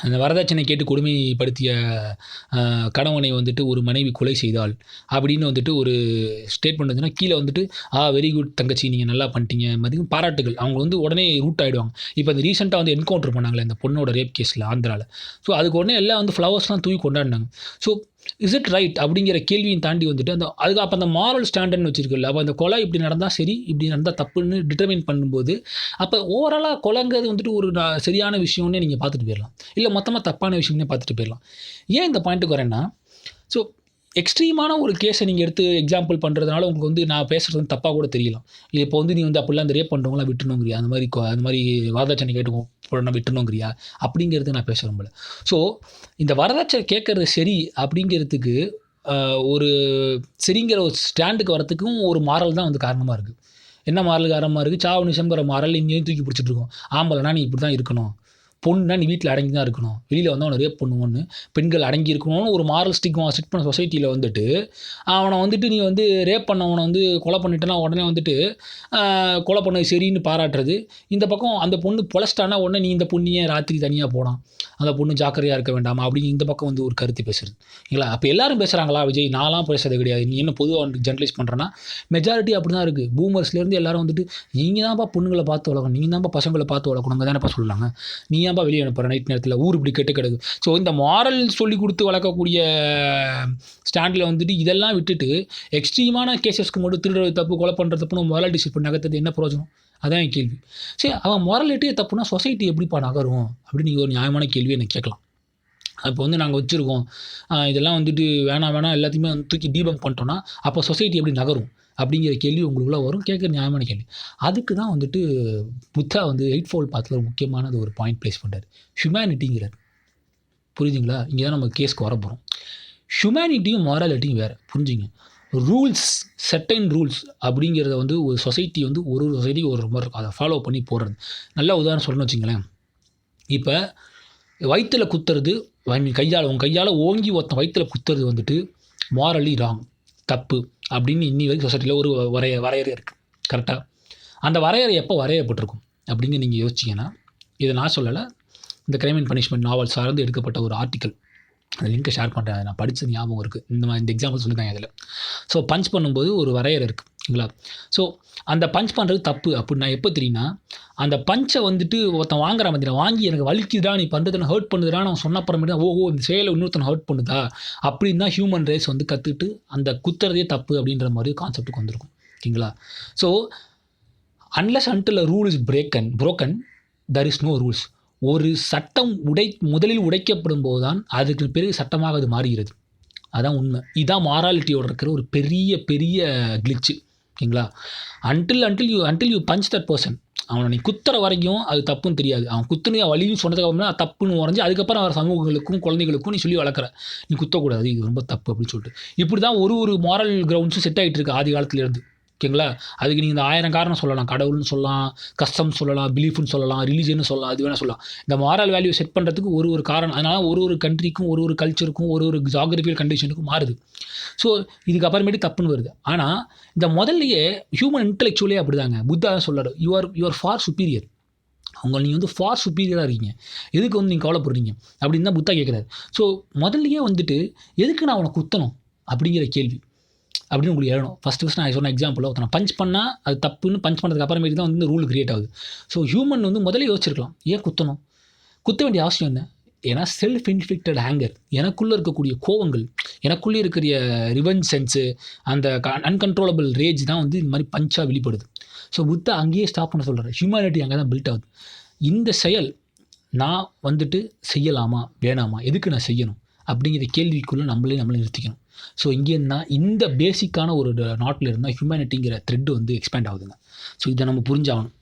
அந்த வரதட்சணை கேட்டு கொடுமைப்படுத்திய கணவனை வந்துட்டு ஒரு மனைவி கொலை செய்தால் அப்படின்னு வந்துட்டு ஒரு ஸ்டேட்மெண்ட் வந்துன்னா கீழே வந்துட்டு வெரி குட் தங்கச்சி, நீங்கள் நல்லா பண்ணிட்டீங்க மதியம் பாராட்டுகள். அவங்க வந்து உடனே ரூட் ஆகிடுவாங்க. இப்போ அந்த ரீசெண்டாக வந்து என்கவுண்டர் பண்ணாங்களே இந்த பொண்ணோட ரேப் கேஸில் ஆந்திராவில். ஸோ அதுக்கு உடனே எல்லாம் வந்து ஃப்ளவர்ஸ்லாம் தூக்கி கொண்டாடினாங்க. ஸோ இஸ் இட் ரைட் அப்படிங்கிற கேள்வியும் தாண்டி வந்துட்டு அதுக்கு அப்போ அந்த மாரல் ஸ்டாண்டர்ட்னு வச்சுருக்குல்ல, அப்போ அந்த கொலை இப்படி நடந்தால் சரி, இப்படி நடந்தால் தப்புன்னு டிட்டர்மைன் பண்ணும்போது அப்போ ஓவராலாக கொலைங்கிறது வந்துட்டு ஒரு சரியான விஷயம்னே நீங்கள் பார்த்துட்டு போயிடலாம், இல்லை மொத்தமாக தப்பான விஷயம்னே பார்த்துட்டு போயிடலாம். ஏன் இந்த பாயிண்ட்டுக்கு வரேன்னா, ஸோ எக்ஸ்ட்ரீமான ஒரு கேஸை நீங்கள் எடுத்து எக்ஸாம்பிள் பண்ணுறதுனால உங்களுக்கு வந்து நான் பேசுகிறது வந்து தப்பாக கூட தெரியலாம். இப்போ வந்து நீ வந்து அப்படிலாம் அந்த ரேப் பண்ணுறவங்களாம் விட்டுணுங்கிறியா, அந்த மாதிரி வரதட்சணை கேட்டு விட்டுணுங்கிறியா அப்படிங்கிறது நான் பேச விரும்பல. ஸோ இந்த வரதட்சணை கேட்குறது சரி அப்படிங்கிறதுக்கு ஒரு சரிங்கிற ஒரு ஸ்டாண்டுக்கு வரத்துக்கும் ஒரு மாரல் தான் வந்து காரணமாக இருக்குது. என்ன மாரல் காரணமாக இருக்குது? சாவு நிஷம்ங்கிற மாரல் இங்கேயும் தூக்கி பிடிச்சிட்டு இருக்கோம். ஆம்பளைனா நீ இப்படி தான் இருக்கணும், பொண்ணுனா நீ வீட்டில் அடங்கி தான் இருக்கணும், வெளியில் வந்து அவனை ரேப் பண்ணுவோன்னு பெண்கள் அடங்கி இருக்கணும்னு ஒரு மாரல் ஸ்டிக்மா செட் பண்ண சொசைட்டியில் வந்துட்டு அவனை வந்துட்டு நீ வந்து ரேப் பண்ணவனை வந்து கொலை பண்ணிட்டேன்னா உடனே வந்துட்டு கொலை பண்ணது சரின்னு பாராட்டுறது. இந்த பக்கம் அந்த பொண்ணு பொழைச்சிட்டானா உடனே நீ இந்த பொண்ணையே ராத்திரி தனியாக போனான், அந்த பொண்ணு ஜாக்கிரதையாக இருக்க வேண்டாமா அப்படின்னு இந்த பக்கம் வந்து ஒரு கருத்து பேசுறது. இல்லைங்களா? அப்போ எல்லாரும் பேசுகிறாங்களா விஜய்? நான்லாம் பேசுறது கிடையாது, நீ என்ன பொதுவாக வந்துட்டு ஜென்ரலைஸ் பண்ணுறேன்னா மெஜாரிட்டி அப்படி தான் இருக்குது. பூமர்ஸ்லேருந்து எல்லாரும் வந்துட்டு நீங்கள் தான்ப்பா பொண்ணுங்களை பார்த்து வளர்க்கணும், நீங்கள் தான்ப்பா பசங்களை பார்த்து வளர்க்கணுங்க தானேப்பா சொல்லுவாங்க, நீ ஏன்ப்பா வெளியே அனுப்புகிற நைட் நேரத்தில், ஊர் இப்படி கெட்டு கிடக்கு. ஸோ இந்த மாரல் சொல்லி கொடுத்து வளர்க்கக்கூடிய ஸ்டாண்டில் வந்துட்டு இதெல்லாம் விட்டுட்டு எக்ஸ்ட்ரீமான கேசஸ்க்கு மட்டும் திருடுறது தப்பு, கொலை பண்ணுறது தப்புன்னு மொராலிட்டி ஷிஃப்ட் பண்ணி நகர்த்தது என்ன பிரயோஜனம்? அதான் என் கேள்வி. சரி, அவன் மொராலிட்டியே தப்புனா சொசைட்டி எப்படிப்பா நகரும் அப்படின்னு நீங்கள் ஒரு நியாயமான கேள்வி எனக்கு கேட்கலாம். இப்போ வந்து நாங்கள் வச்சுருக்கோம், இதெல்லாம் வந்துட்டு வேணாம் எல்லாத்தையுமே வந்து தூக்கி டீபங்க் பண்ணிட்டோன்னா அப்போ சொசைட்டி எப்படி நகரும் அப்படிங்கிற கேள்வி உங்களுக்குள்ளே வரும். கேட்குற நியாயமான கேள்வி. அதுக்கு தான் வந்துட்டு புத்தா வந்து 8-fold பாத்தில் ஒரு முக்கியமானது ஒரு பாயிண்ட் ப்ளேஸ் பண்ணுறாரு, ஹியூமனிட்டிங்கிறார். புரியுதுங்களா? இங்கே தான் நம்ம கேஸ்க்கு வர போகிறோம். ஹியூமனிட்டியும் மாராலிட்டியும் வேறு, புரிஞ்சுங்க. ரூல்ஸ், செர்டைன் ரூல்ஸ் அப்படிங்கிறத வந்து ஒரு சொசைட்டி வந்து ஒரு சொசைட்டி ஒரு மாதிரி இருக்கும். அதை ஃபாலோ பண்ணி போடுறது. நல்ல உதாரணம் சொல்லணும்னு வச்சுங்களேன். இப்போ வயிற்றில் குத்துறது, கையால் உங்கள் கையால் ஓங்கி ஒருத்தன் வயிற்றில் குத்துறது வந்துட்டு மாரலி ராங், தப்பு அப்படின்னு இன்னி வரைக்கும் சொசைட்டியில் ஒரு வரையறை இருக்குது. கரெக்டாக? அந்த வரையறை எப்போ வரையப்பட்டிருக்கும் அப்படின்னு நீங்கள் யோசிச்சிங்கன்னா, இதை நான் சொல்லலை, இந்த கிரைம் அண்ட் பனிஷ்மெண்ட் நாவல் சார்ந்து எடுக்கப்பட்ட ஒரு ஆர்டிக்கல், அந்த லிங்க்கை ஷேர் பண்ணுறேன். நான் படித்தது ஞாபகம் இருக்குது. இந்த எக்ஸாம்பிள் சொல்லியிருக்காங்க அதில். ஸோ பஞ்ச் பண்ணும்போது ஒரு வரையறை இருக்குங்களா. ஸோ அந்த பஞ்ச் பண்ணுறது தப்பு அப்படின்னு நான் எப்போ தெரியும்னா, அந்த பஞ்சை வந்துட்டு ஒருத்தன் வாங்குற மாதிரி வாங்கி எனக்கு வலிக்குதா, நீ பண்ணுறதுன்னு ஹர்ட் பண்ணுதுடா நான் சொன்ன அப்புறமேட்டு தான் ஓஹோ இந்த செயலை இன்னொருத்தனை ஹர்ட் பண்ணுதா அப்படின்னு தான் ஹியூமன் ரேஸ் வந்து கற்றுக்கிட்டு அந்த குத்துறதே தப்பு அப்படின்ற மாதிரி கான்செப்ட்டுக்கு வந்திருக்கும். ஓகேங்களா. So unless until a rule is broken there is no rules. ஒரு சட்டம் முதலில் உடைக்கப்படும் போது தான் அதுக்கு பிறகு சட்டமாக அது மாறுகிறது. அதான் உண்மை. இதுதான் மாராலிட்டியோட இருக்கிற ஒரு பெரிய கிளிச்சு. ஓகேங்களா. Until you punch that person, அவனை நீ குத்துற வரைக்கும் அது தப்புன்னு தெரியாது. அவன் குத்துன்னு வலின்னு சொன்னதுக்கு அப்புறம் அது தப்புன்னு உறைஞ்சி அதுக்கப்புறம் அவர் சமூகங்களுக்கும் குழந்தைகளுக்கும் நீ சொல்லி வளர்க்குற, நீ குத்தக்கூடாது, இது ரொம்ப தப்பு அப்படின்னு சொல்லிட்டு. இப்படி தான் ஒரு மாரல் கிரவுண்ட்ஸும் செட் ஆகிட்டு இருக்கு ஆதி காலத்துலேருந்து. ஓகேங்களா. அதுக்கு நீங்கள் இந்த 1000 காரணம் சொல்லலாம். கடவுள்னு சொல்லலாம், கஸ்டம் சொல்லலாம், பிலீஃப்னு சொல்லலாம், ரிலீஜன்னு சொல்லலாம், அது வேணால் சொல்லலாம். இந்த மாரல் வேல்யூ செட் பண்ணுறதுக்கு ஒரு காரணம். அதனால் ஒரு கண்ட்ரிக்கும் ஒரு கல்ச்சருக்கும் ஒரு ஜாகிரபிக்கல் கண்டிஷனுக்கும் மாறுது. ஸோ இதுக்கு அப்புறமேட்டு தப்புன்னு வருது. ஆனால் இந்த முதல்லையே ஹியூமன் இன்டெலெக்சுவலே அப்படி தாங்க. புத்தா சொல்கிறார், யூ ஆர் ஃபார் சுப்பீரியர். நீங்கள் வந்து ஃபார் சுப்பீரியராக இருக்கீங்க, எதுக்கு வந்து நீங்கள் கவலைப்படுறீங்க அப்படின்னு தான் புத்தா கேட்குறாரு. ஸோ முதல்லையே வந்துட்டு எதுக்கு நான் அவனை குத்தணும் அப்படிங்கிற கேள்வி அப்படின்னு உங்களுக்கு எழணும். ஃபஸ்ட்டு நான் சொன்ன எக்ஸாம்பிள், ஒருத்தனை பஞ்ச் பண்ணால் அது தப்புன்னு பஞ்ச் பண்ணுறதுக்கு அப்புறமேட்டு தான் வந்து ரூல் கிரியேட் ஆகுது. ஸோ ஹியூமன் வந்து முதல்ல யோசிச்சிருக்கலாம், ஏன் குத்தணும், குத்த வேண்டிய அவசியம் என்ன? ஏன்னா செல்ஃப் இன்ஃப்ளிக்டட் ஹேங்கர், எனக்குள்ளே இருக்கக்கூடிய கோவங்கள், எனக்குள்ளே இருக்கிற ரிவெஞ்ச் சென்ஸு, அந்த அன்கன்ட்ரோலபிள் ரேஜ் தான் வந்து இந்த மாதிரி பஞ்சாக வெளிப்படுது. ஸோ புத்தா அங்கேயே ஸ்டாப் பண்ண சொல்கிறார். ஹியூமனிட்டி அங்கே தான் பில்ட் ஆகுது. இந்த செயல் நான் வந்துட்டு செய்யலாமா வேணாமா, எதுக்கு நான் செய்யணும் அப்படிங்கிற கேள்விக்குள்ளே நம்மளே நிறுத்திக்கணும். ஸோ இங்கேருந்தா இந்த பேசிக்கான ஒரு நாட்டில் இருந்தால் ஹியூமனிட்டிங்கிற த்ரெட் வந்து எக்ஸ்பேண்ட் ஆகுதுங்க. ஸோ இதை நம்ம புரிஞ்சாகணும்.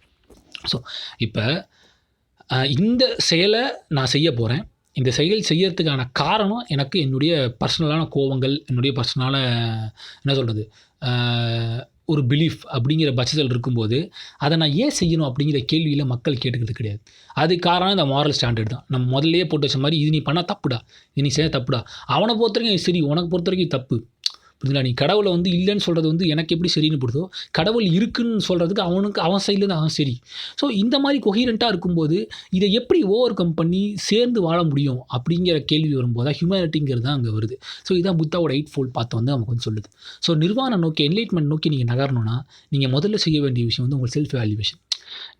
ஸோ இப்போ இந்த செயலை நான் செய்ய போகிறேன். இந்த செயல் செய்யறதுக்கான காரணம் எனக்கு என்னுடைய பர்சனலான கோவங்கள், என்னுடைய பர்சனலான என்ன சொல்கிறது ஒரு பிலீஃப் அப்படிங்கிற பட்சத்தில் இருக்கும்போது அதை நான் ஏன் செய்யணும் அப்படிங்கிற கேள்வியில் மக்கள் கேட்டுக்கிறது கிடையாது. அது காரணம் இந்த மாரல் ஸ்டாண்டர்ட் தான். நம்ம முதல்லையே போட்டு வச்ச மாதிரி இது நீ பண்ணால் தப்புடா, இது நீ செய்ய தப்புடா, அவனை பொறுத்த வரைக்கும் சரி, உனக்கு பொறுத்த வரைக்கும் தப்பு. புரியுதுங்களா. நீ கடவுளை வந்து இல்லைன்னு சொல்கிறது வந்து எனக்கு எப்படி சரின்னு போடுதோ, கடவுள் இருக்குன்னு சொல்கிறதுக்கு அவன் சைட்லேருந்து அவன் சரி. ஸோ இந்த மாதிரி கொஹீரண்ட்டாக இருக்கும்போது இதை எப்படி ஓவர் கம் பண்ணி சேர்ந்து வாழ முடியும் அப்படிங்கிற கேள்வி வரும்போது தான் ஹியூமனிட்டிங்கிறது தான் அங்கே வருது. ஸோ இதுதான் புத்தாவோட 8-fold பாத் வந்து நமக்கு வந்து சொல்லுது. ஸோ நிர்வாணம் நோக்கி, என்லைட்மெண்ட் நோக்கி நீங்கள் நகரணும்னா நீங்கள் முதல்ல செய்ய வேண்டிய விஷயம் வந்து உங்கள் செல்ஃப் வேல்யூவேஷன்.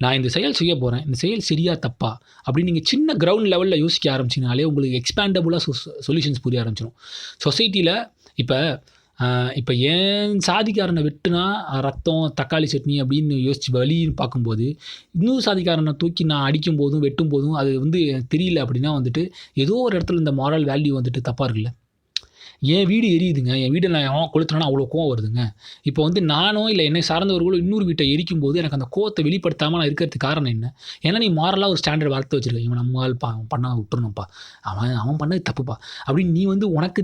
நான் இந்த செயல் செய்ய போகிறேன், இந்த செயல் சரியா தப்பா அப்படின்னு நீங்கள் சின்ன கிரவுண்ட் லெவலில் யோசிக்க ஆரம்பிச்சிங்கனாலே உங்களுக்கு எக்ஸ்பேண்டபுளாக சொல்யூஷன்ஸ் புரிய ஆரம்பிச்சிடும். சொசைட்டியில் இப்போ ஏன் சாதிக்காரனை வெட்டுனா ரத்தம் தக்காளி சட்னி அப்படின்னு யோசிச்சு வலின்னு பார்க்கும்போது, இன்னொரு சாதிக்காரனை தூக்கி நான் அடிக்கும் போதும் வெட்டும் போதும் அது வந்து எனக்கு தெரியல அப்படின்னா வந்துட்டு ஏதோ ஒரு இடத்துல இந்த மாரல் வேல்யூ வந்துட்டு தப்பாக இருக்குல்ல. என் வீடு எரியுதுங்க, என் வீடு நான் கொளுத்துனா அவ்வளோ கோவம் வருதுங்க. இப்போ வந்து நானோ இல்லை என்னை சார்ந்தவர்களோ இன்னொரு வீட்டை எரிக்கும் போது எனக்கு அந்த கோவத்தை வெளிப்படுத்தாமல் நான் இருக்கிறதுக்கு காரணம் என்ன? ஏன்னா நீ மாரலாக ஒரு ஸ்டாண்டர்ட் வளர்த்து வச்சிருக்க, இவன் நம்மால் பண்ண விட்டுறணும்ப்பா, அவன் பண்ணது தப்புப்பா அப்படின்னு நீ வந்து உனக்கு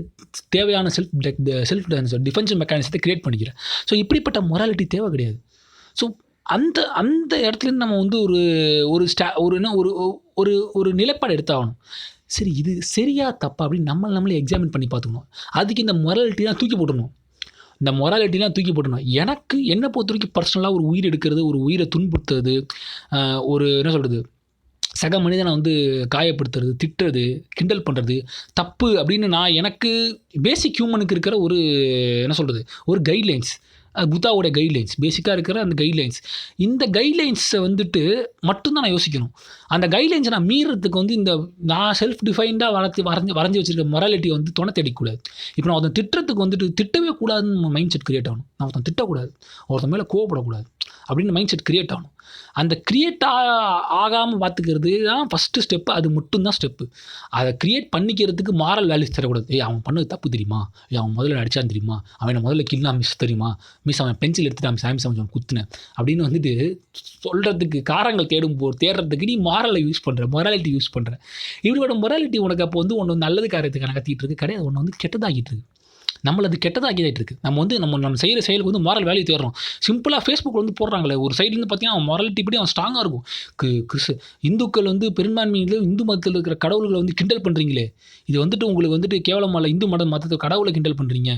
தேவையான செல்ஃப் டிஃபென்ஸ் மெக்கானிசத்தை கிரியேட் பண்ணிக்கிற. ஸோ இப்படிப்பட்ட மொராலிட்டி தேவை கிடையாது. ஸோ அந்த இடத்துலேருந்து நம்ம வந்து ஒரு நிலைப்பாடு எடுத்தாகணும். சரி, இது சரியா தப்பா அப்படின்னு நம்மளே எக்ஸாமின் பண்ணி பார்த்துக்கணும். அதுக்கு இந்த மொராலிட்டிலாம் தூக்கி போட்டுடணும். எனக்கு என்னை பொறுத்த வரைக்கும் பர்சனலாக ஒரு உயிர் எடுக்கிறது, ஒரு உயிரை துன்புறுத்துறது, ஒரு என்ன சொல்கிறது சக மனிதனை வந்து காயப்படுத்துறது, திட்டுறது, கிண்டல் பண்ணுறது தப்பு அப்படின்னு நான் எனக்கு பேசிக் ஹியூமனுக்கு இருக்கிற ஒரு என்ன சொல்கிறது ஒரு கைட்லைன்ஸ், புத்தாவோட கைட்லைன்ஸ், பேசிக்காக இருக்கிற அந்த கைட்லைன்ஸ், இந்த கைட்லைன்ஸை வந்துட்டு மட்டும்தான் நான் யோசிக்கணும். அந்த கைட்லைன்ஸை நான் மீறதுக்கு வந்து இந்த நான் செல்ஃப் டிஃபைன்டாக வரைஞ்சி வச்சுருக்க மொராலிட்டியை வந்து துணை தேடிக்கூடாது. இப்போ நான் ஒருத்தன் திட்டுறதுக்கு வந்துட்டு திட்டவே கூடாதுன்னு மைண்ட் செட் கிரியேட் ஆகணும். நான் ஒருத்தன் திட்டக்கூடாது, ஒருத்தன் மேலே கோவப்படக்கூடாது அப்படின்னு மைண்ட் செட் கிரியேட் ஆகணும். அந்த கிரியேட் ஆகாமல் பார்த்துக்கிறது தான் ஃபஸ்ட்டு ஸ்டெப்பு. அது மட்டும்தான் ஸ்டெப்பு. அதை கிரியேட் பண்ணிக்கிறதுக்கு மாரல் வேல்யூஸ் தரக்கூடாது. அவன் பண்ணது தப்பு தெரியுமா, அவன் முதல்ல அடிச்சான்னு தெரியுமா, அவனை முதல்ல கில்லா மிஸ் தெரியுமா, மிஸ் அவன் பென்சில் எடுத்துட்டு அவன் சாமி சமைச்சு குத்துனேன் அப்படின்னு வந்துட்டு சொல்கிறதுக்கு காரணங்கள் தேடுறதுக்கு நீ மாரலை யூஸ் பண்ணுற, மொராலிட்டி யூஸ் பண்ணுற. இப்படிப்பட்ட மொராலிட்டி உனக்கு அப்போ வந்து ஒன்று நல்லது காரியத்துக்கு நகர்த்திட்டு இருக்கு கிடையாது, ஒன்று வந்து கெட்டதாகிட்டு இருக்கு. நம்மள அது கெட்டதாக்கிட்டு இருக்கு. நம்ம செய்கிற செயலுக்கு வந்து மாரல் வேல்யூ தேடுறோம். சிம்பிளாக ஃபேஸ்புக்கில் வந்து போடுறாங்களே, ஒரு சைட்லேருந்து பார்த்தீங்கன்னா அவன் மொராலிட்டி படி அவன் ஸ்ட்ராங்காக இருக்கும். இந்துக்கள் வந்து பெரும்பான்மையில் இந்து மதத்தில் இருக்கிற கடவுள்களை வந்து கிண்டல் பண்ணுறீங்களே, இது வந்துட்டு உங்களுக்கு வந்துட்டு கேவலமா இல்லை? இந்து மதத்தை கடவுளை கிண்டல் பண்ணுறீங்க,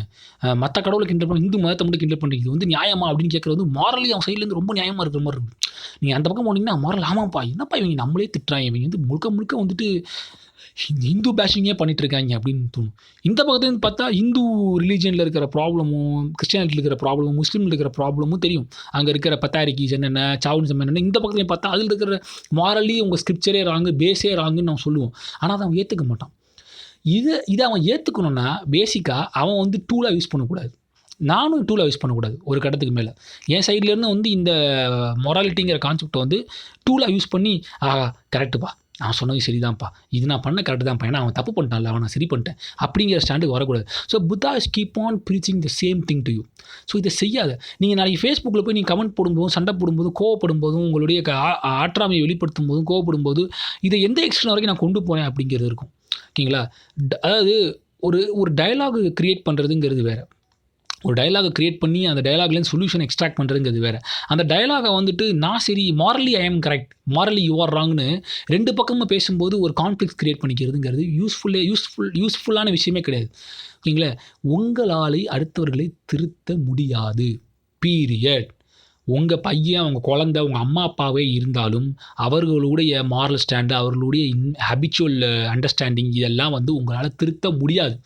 மற்ற கடவுளை கிண்டல் பண்ணி இந்து மதத்தை மட்டும் கிண்டல் பண்ணுறீங்க, இது வந்து நியாயமா அப்படின்னு கேட்குறது வந்து மாரலி அவன் சைட்லேருந்து ரொம்ப நியாயமாக இருக்கிற மாதிரி இருக்குது. நீங்கள் அந்த பக்கம் போனீங்கன்னா மாரல் ஆமாப்பா, என்னப்பா இவங்க நம்மளே திட்டுறாங்க, இவங்க வந்து முழுக்க முழுக்க வந்துட்டு இந்து பேஷிங்கே பண்ணிட்டு இருக்காங்க அப்படின்னு தோணும். இந்த பக்கத்துலேருந்து பார்த்தா இந்து ரிலீஜனில் இருக்கிற ப்ராப்ளமும், கிறிஸ்டியானிட்டியில் இருக்கிற ப்ராப்ளமும், முஸ்லீமில் இருக்கிற ப்ராப்ளமும் தெரியும். அங்கே இருக்கிற பத்தாரிக்கீஸ் என்னென்ன, சாவுனிசம் என்னென்ன. இந்த பக்கத்துலேயும் பார்த்தா அதில் இருக்கிற மாரலி உங்கள் ஸ்கிரிப்சரே ராங்கு, பேஸே ராங்குன்னு நம்ம சொல்லுவோம். ஆனால் அதை அவன் ஏற்றுக்க மாட்டான். இதை அவன் ஏற்றுக்கணுன்னா பேசிக்காக அவன் வந்து டூலாக யூஸ் பண்ணக்கூடாது. நானும் டூலாக யூஸ் பண்ணக்கூடாது ஒரு கட்டத்துக்கு மேலே. என் சைட்லேருந்து வந்து இந்த மொராலிட்டிங்கிற கான்செப்டை வந்து டூலாக யூஸ் பண்ணி கரெக்டுப்பா, நான் சொன்னது சரிதான்ப்பா, இது நான் பண்ண கரெக்டு தான்ப்பா, ஏன்னா அவன் தப்பு பண்ணிட்டான்ல, அவன் நான் சரி பண்ணிட்டேன் அப்படிங்கிற ஸ்டாண்டுக்கு வரக்கூடாது. So Buddha is keep on preaching the same thing to you. So இதை செய்யாத. நீங்கள் நாளைக்கு ஃபேஸ்புக்கில் போய் நீங்கள் கமெண்ட் போடும்போதும், சண்டை போடும்போதும், கோவப்படும் போதும், உங்களுடைய ஆற்றாமையை வெளிப்படுத்தும் போதும், கோவப்படும் போது இதை எந்த எக்ஸ்ட்ரா வரைக்கும் நான் கொண்டு போனேன் அப்படிங்கிறது இருக்கும். ஓகேங்களா? அதாவது ஒரு டயலாக் கிரியேட் பண்ணுறதுங்கிறது வேறு. ஒரு டயலாகை கிரியேட் பண்ணி அந்த டயலாக்லேருந்து சொல்யூஷன் எக்ஸ்ட்ராக்ட் பண்ணுறதுங்கிறது வேறு. அந்த டயலாகை வந்துட்டு நான் சரி, மாரலி ஐ ஆம் கரெக்ட், மாரலி யூ ஆர் ராங்னு ரெண்டு பக்கமும் பேசும்போது ஒரு கான்ஃப்ளிக்ட் கிரியேட் பண்ணிக்கிறதுங்கிறது யூஸ்ஃபுல்லான விஷயமே கிடையாது. ஓகேங்களா? உங்களால் அடுத்தவர்களை திருத்த முடியாது, பீரியட். உங்கள் பையன், உங்கள் குழந்தை, உங்கள் அம்மா அப்பாவே இருந்தாலும் அவர்களுடைய மாரல் ஸ்டாண்டு, அவர்களுடைய ஹேபிச்சுவல் அண்டர்ஸ்டாண்டிங் இதெல்லாம் வந்து உங்களால் திருத்த முடியாது.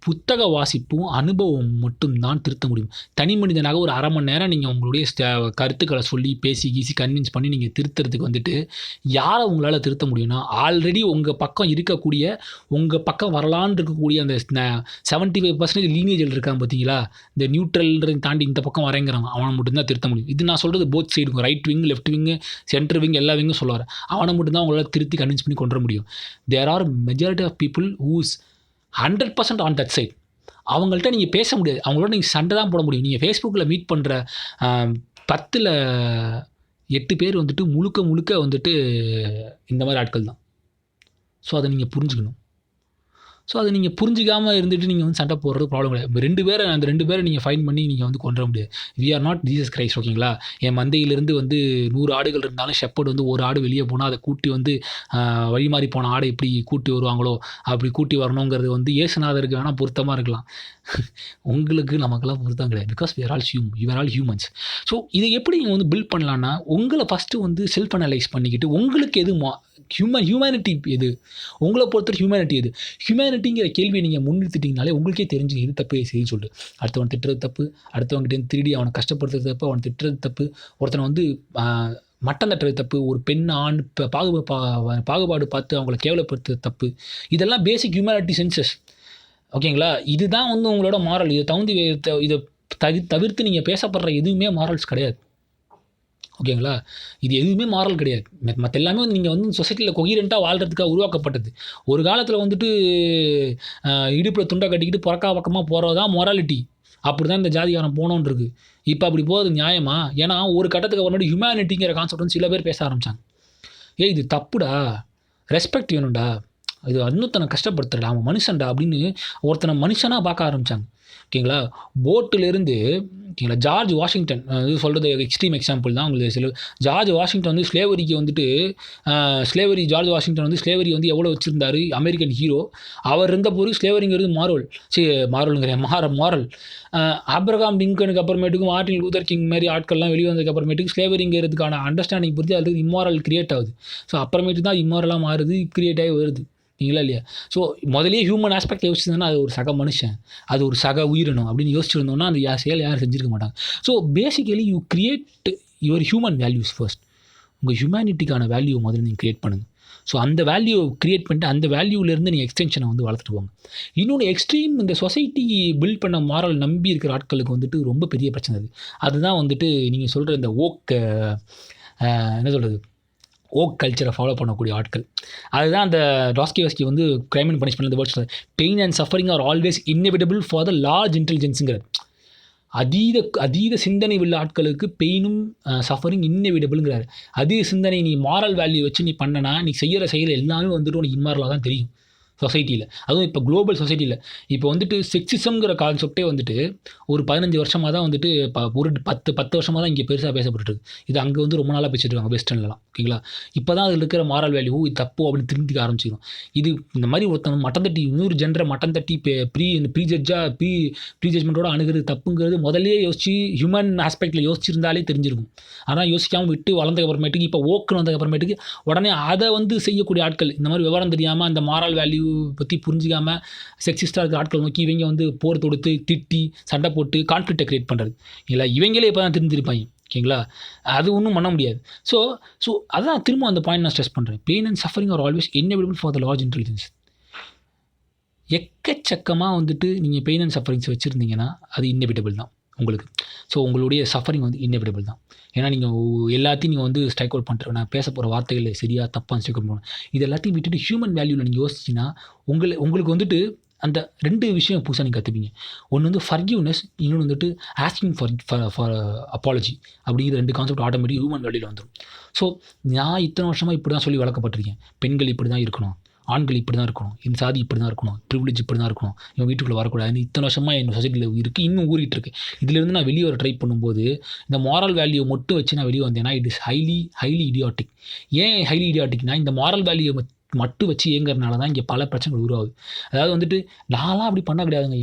புத்தக வாசிப்பும் அனுபவம் மட்டும்தான் திருத்த முடியும். தனி மனிதனாக ஒரு அரை மணி நேரம் நீங்கள் உங்களுடைய கருத்துக்களை சொல்லி பேசி கீசி கன்வின்ஸ் பண்ணி நீங்கள் திருத்துறதுக்கு வந்துட்டு யாரை உங்களால் திருத்த முடியும்னா, ஆல்ரெடி உங்கள் பக்கம் இருக்கக்கூடிய, உங்கள் பக்கம் வரலான்னு இருக்கக்கூடிய அந்த 75% லீனேஜில் இருக்கான் பார்த்தீங்களா, இந்த நியூட்ரல்ன்றதை தாண்டி இந்த பக்கம் வரேங்கிறான், அவனை மட்டும்தான் திருத்த முடியும். இது நான் சொல்கிறது both side, right wing, left wing, centre wing, எல்லா விங்கும் சொல்ல வரேன். அவனை மட்டும்தான் உங்களால் திருத்தி கன்வின்ஸ் பண்ணி கொண்டு வர முடியும். There are majority of people who's 100% on that side. அவங்கள்ட்ட நீங்கள் பேச முடியாது, அவங்களோட நீங்கள் சண்டை தான் போட முடியும். நீங்கள் ஃபேஸ்புக்கில் மீட் பண்ணுற 10ல் 8 பேர் வந்துட்டு முழுக்க வந்துட்டு இந்த மாதிரி ஆட்கள் தான். ஸோ அதை நீங்கள் புரிஞ்சுக்கணும். ஸோ அதை நீங்கள் புரிஞ்சிக்காமல் இருந்துட்டு நீங்கள் வந்து சண்டை போடுறது ப்ராப்ளம் கிடையாது. அந்த 2 பேரை நீங்கள் ஃபைன் பண்ணி நீங்கள் வந்து கொண்டு வர முடியாது. We are not Jesus Christ. ஓகேங்களா? என் மந்தையிலிருந்து வந்து 100 ஆடுகள் இருந்தாலும் ஷெப்பர்டு வந்து ஒரு ஆடு வெளியே போனால் அதை கூட்டி வந்து வழி மாறி போன ஆடை எப்படி கூட்டி வருவாங்களோ அப்படி கூட்டி வரணுங்கிறது வந்து இயேசுநாதருக்கு வேணால் பொருத்தமாக இருக்கலாம். உங்களுக்கு நமக்கெல்லாம் பொருத்தம் கிடையாது. Because we are all humans. So இதை எப்படி நீங்கள் வந்து பில்ட் பண்ணலான்னா, உங்களை ஃபஸ்ட்டு வந்து செல்ஃப் அனலைஸ் பண்ணிக்கிட்டு உங்களுக்கு எது ஹியூமனிட்டி எது, உங்களை பொறுத்தவரை ஹியூமனிட்டி எது, ஹியூமனிட்டிங்கிற கேள்வியை நீங்கள் முன்னிறுத்திட்டீங்கனாலே உங்களுக்கே தெரிஞ்சு எது தப்பு செய்ய சொல்லிட்டு. அடுத்தவன் திட்டுறது தப்பு, அடுத்தவங்கிட்ட திருடி அவனை கஷ்டப்படுத்துறது தப்பு, அவனை திட்டுறது தப்பு, ஒருத்தனை வந்து மட்டம் தட்டுறது தப்பு, ஒரு பெண் ஆண் பாகுபாடு பார்த்து அவங்கள கேவலப்படுத்துறது தப்பு. இதெல்லாம் பேசிக் ஹியூமனிட்டி சென்சஸ். ஓகேங்களா? இதுதான் வந்து உங்களோட மாரல். இதை தவிர்த்து நீங்கள் பேசப்படுற எதுவுமே மாரல்ஸ் கிடையாது. ஓகேங்களா? இது எதுவுமே மாரல் கிடையாது. மற்ற எல்லாமே வந்து நீங்கள் வந்து சொசைட்டியில் கொஹீரண்ட்டாக வாழ்கிறதுக்காக உருவாக்கப்பட்டது. ஒரு காலத்தில் வந்துட்டு இடுப்பில் துண்டை கட்டிக்கிட்டு புறக்கா பக்கமாக போகிறது தான் மொராலிட்டி. அப்படி தான் இந்த ஜாதிகாரம் போனோன்னு இருக்குது. இப்போ அப்படி போகிறது நியாயமா? ஏன்னா ஒரு கட்டத்துக்கு அப்புறமேட்டு ஹியூமனிட்டிங்கிற கான்செப்ட் வந்து சில பேர் பேச ஆரம்பித்தாங்க. இது தப்புடா, ரெஸ்பெக்ட் வேணும்டா, இது இன்னொருத்தனை கஷ்டப்படுத்துறடா, அவன் மனுஷன்டா அப்படின்னு ஒருத்தனை மனுஷனாக பார்க்க ஆரம்பித்தாங்க. ஓகேங்களா? போட்டிலேருந்து ஓகேங்களா, ஜார்ஜ் வாஷிங்டன் இது சொல்கிறது எக்ஸ்ட்ரீம் எக்ஸாம்பிள் தான் உங்களுக்கு. ஜார்ஜ் வாஷிங்டன் வந்து ஸ்லேவரிக்கு வந்துட்டு ஜார்ஜ் வாஷிங்டன் வந்து ஸ்லேவரி வந்து எவ்வளோ வச்சுருந்தார், அமெரிக்கன் ஹீரோ. அவர் இருந்த போது ஸ்லேவரிங்கிறது மாரல். ஆப்ரகாம் லிங்கனுக்கு அப்புறமேட்டுக்கும் மார்ட்டின் லூதர் கிங் மாதிரி ஆட்கள்லாம் வெளியே வந்ததுக்கு அப்புறமேட்டுக்கு ஸ்லேவரிங்கிறதுக்கான அண்டர்ஸ்டாண்டிங் பொறுத்து அது இம்மாரல் கிரியேட் ஆகுது. ஸோ அப்புறமேட்டு தான் இம்மாரலாக மாறுது, கிரியேட் ஆகி வருது. இல்லைங்களா இல்லையா? ஸோ முதலே ஹியூமன் ஆஸ்பெக்ட் யோசிச்சிருந்தோன்னா அது ஒரு சக மனுஷன், அது ஒரு சக உயிரினம் அப்படின்னு யோசிச்சிருந்தோம்னா அந்த செயல் யாரும் செஞ்சுருக்க மாட்டாங்க. So basically you create your human values first. உங்கள் ஹியூமனிட்டிக்கான வேல்யூ முதல்ல நீங்கள் கிரியேட் பண்ணுங்கள். ஸோ அந்த வேல்யூ கிரியேட் பண்ணிட்டு அந்த வேல்யூலேருந்து நீங்கள் எக்ஸ்டென்ஷனை வந்து வளர்த்துட்டு போங்க. இன்னொன்று எக்ஸ்ட்ரீம் இந்த சொசைட்டி பில்ட் பண்ண மாரல் நம்பி இருக்கிற ஆட்களுக்கு வந்துட்டு ரொம்ப பெரிய பிரச்சனை அதுதான் வந்துட்டு நீங்கள் சொல்கிற இந்த என்ன சொல்கிறது, ஓக் கல்ச்சரை ஃபாலோ பண்ணக்கூடிய ஆட்கள். அதுதான் அந்த டாஸ்கியோஸ்கி வந்து crime and punishment words, pain and suffering are always inevitable for the large இன்டெலிஜென்ஸுங்கிறது. அதீத சிந்தனை உள்ள ஆட்களுக்கு பெயினும் சஃபரிங் இன்னெவிட்டபிள்ங்கிறாரு. அதீத சிந்தனை நீ மாரல் வேல்யூ வச்சு நீ பண்ணனா நீ செய்கிற செயல் எல்லாமே வந்துட்டு உனக்கு இம்மாரலாக தான் தெரியும். சொசைட்டியில். அதுவும் இப்போ குளோபல் சொசைட்டியில் இப்போ வந்துட்டு செக்ஸிசம்ங்கிற கான்செப்டே வந்துட்டு ஒரு 15 வருஷமாக தான் வந்துட்டு ஒரு 10 வருஷமாக தான் இங்கே பெருசாக பேசப்பட்டுருக்கு. இது அங்கே வந்து ரொம்ப நாளாக பேசிட்டு இருக்காங்க வெஸ்டர்ன்லலாம். ஓகேங்களா? இப்போ தான் அதில் இருக்கிற மாரல் வேல்யூ இது தப்பு அப்படின்னு திரும்பிக்க ஆரம்பிச்சிடும். இது இந்த மாதிரி ஒருத்தன் மட்டம் தட்டி இன்னொரு ஜென்டரை மட்டம் தட்டி ப்ரீ ஜட்மெண்ட்டோட அணுகிறது தப்புங்கிறது முதல்லே யோசிச்சு ஹியூமன் ஆஸ்பெக்டில் யோசிச்சிருந்தாலே தெரிஞ்சிருக்கும். ஆனால் யோசிக்காமல் விட்டு வளர்ந்ததுக்கப்புறமேட்டுக்கு இப்போ ஓக்குன்னு வந்ததுக்கப்புறமேட்டுக்கு உடனே அதை வந்து செய்யக்கூடிய ஆட்கள் இந்த மாதிரி விவரம் தெரியாமல் அந்த மாரல் வேல்யூ பற்றி புரிஞ்சிக்காமல் செக்ஸிஸ்டாக இருக்கிற ஆட்கள் நோக்கி இவங்க வந்து போர் தொடுத்து திட்டி சண்டை போட்டு கான்ஃப்ளிக்டை கிரியேட் பண்ணுறது இல்லை இவங்களே இப்போ தான் தெரிஞ்சிருப்பாங்க. ஓகேங்களா? அது ஒன்றும் பண்ண முடியாது. ஸோ அதான் திரும்ப அந்த பாயிண்ட் நான் ஸ்ட்ரெஸ் பண்ணுறேன். Pain and suffering are always inevitable for the large intelligence. எக்கச்சக்கமாக வந்துட்டு நீங்கள் பெயின் அண்ட் சஃபரிங்ஸ் வச்சுருந்தீங்கன்னா அது இன்னெவிட்டபிள் தான் உங்களுக்கு. ஸோ உங்களுடைய சஃபரிங் வந்து இன்னெவிட்டபிள் தான். ஏன்னா நீங்கள் எல்லாத்தையும் நீங்கள் வந்து ஸ்ட்ரைக் அவுட் பண்ணுற நான் பேச போகிற வார்த்தைகள் சரியாக தப்பாக ஸ்ட்ரைக் அவுட் பண்ணணும். இது எல்லாத்தையும் விட்டுட்டு ஹியூமன் வேல்யூவில் நீங்கள் யோசிச்சிங்கன்னா உங்களுக்கு வந்துட்டு அந்த 2 விஷயம் புதுசாக நீங்கள் கற்றுப்பீங்க. ஒன்று வந்து ஃபர்கிவ்னஸ், இன்னொன்று வந்துட்டு ஆஸ்கிங் ஃபார் அப்பாலஜி அப்படிங்கிற 2 கான்செப்ட் ஆட்டோமேட்டிக் ஹியூமன் வேல்யூவில் வந்துடும். ஸோ நான் இத்தனை வருஷமாக இப்படி தான் சொல்லி வளர்க்கப்பட்டிருக்கேன். பெண்கள் இப்படி தான் இருக்கணும், ஆண்கள் இப்படி தான் இருக்கணும், இந்த சாதி இப்படி தான் இருக்கணும், ப்ரிவிலேஜ் இப்படி தான் இருக்கணும், இவன் வீட்டுக்குள்ளே வரக்கூடாது. இத்தனை வருஷமாக என் சொசைட்டியில் இருக்குது, இன்னும் ஊறிட்டு இருக்கு. இதிலேருந்து நான் வெளியே வர ட்ரை பண்ணும்போது இந்த மாரல் வேல்யூ மட்டும் வச்சு நான் வெளியே வந்தேன்னா இட் இஸ் ஹைலி இடியாட்டிக். ஏன் ஹைலி இடியாட்டிக்னா இந்த மாரல் வேல்யூ மட்டும் வச்சு இயங்குறதுனால தான் இங்கே பல பிரச்சனைகள் உருவாகுது. அதாவது வந்துட்டு நான்லாம் அப்படி பண்ண கிடையாதுங்க,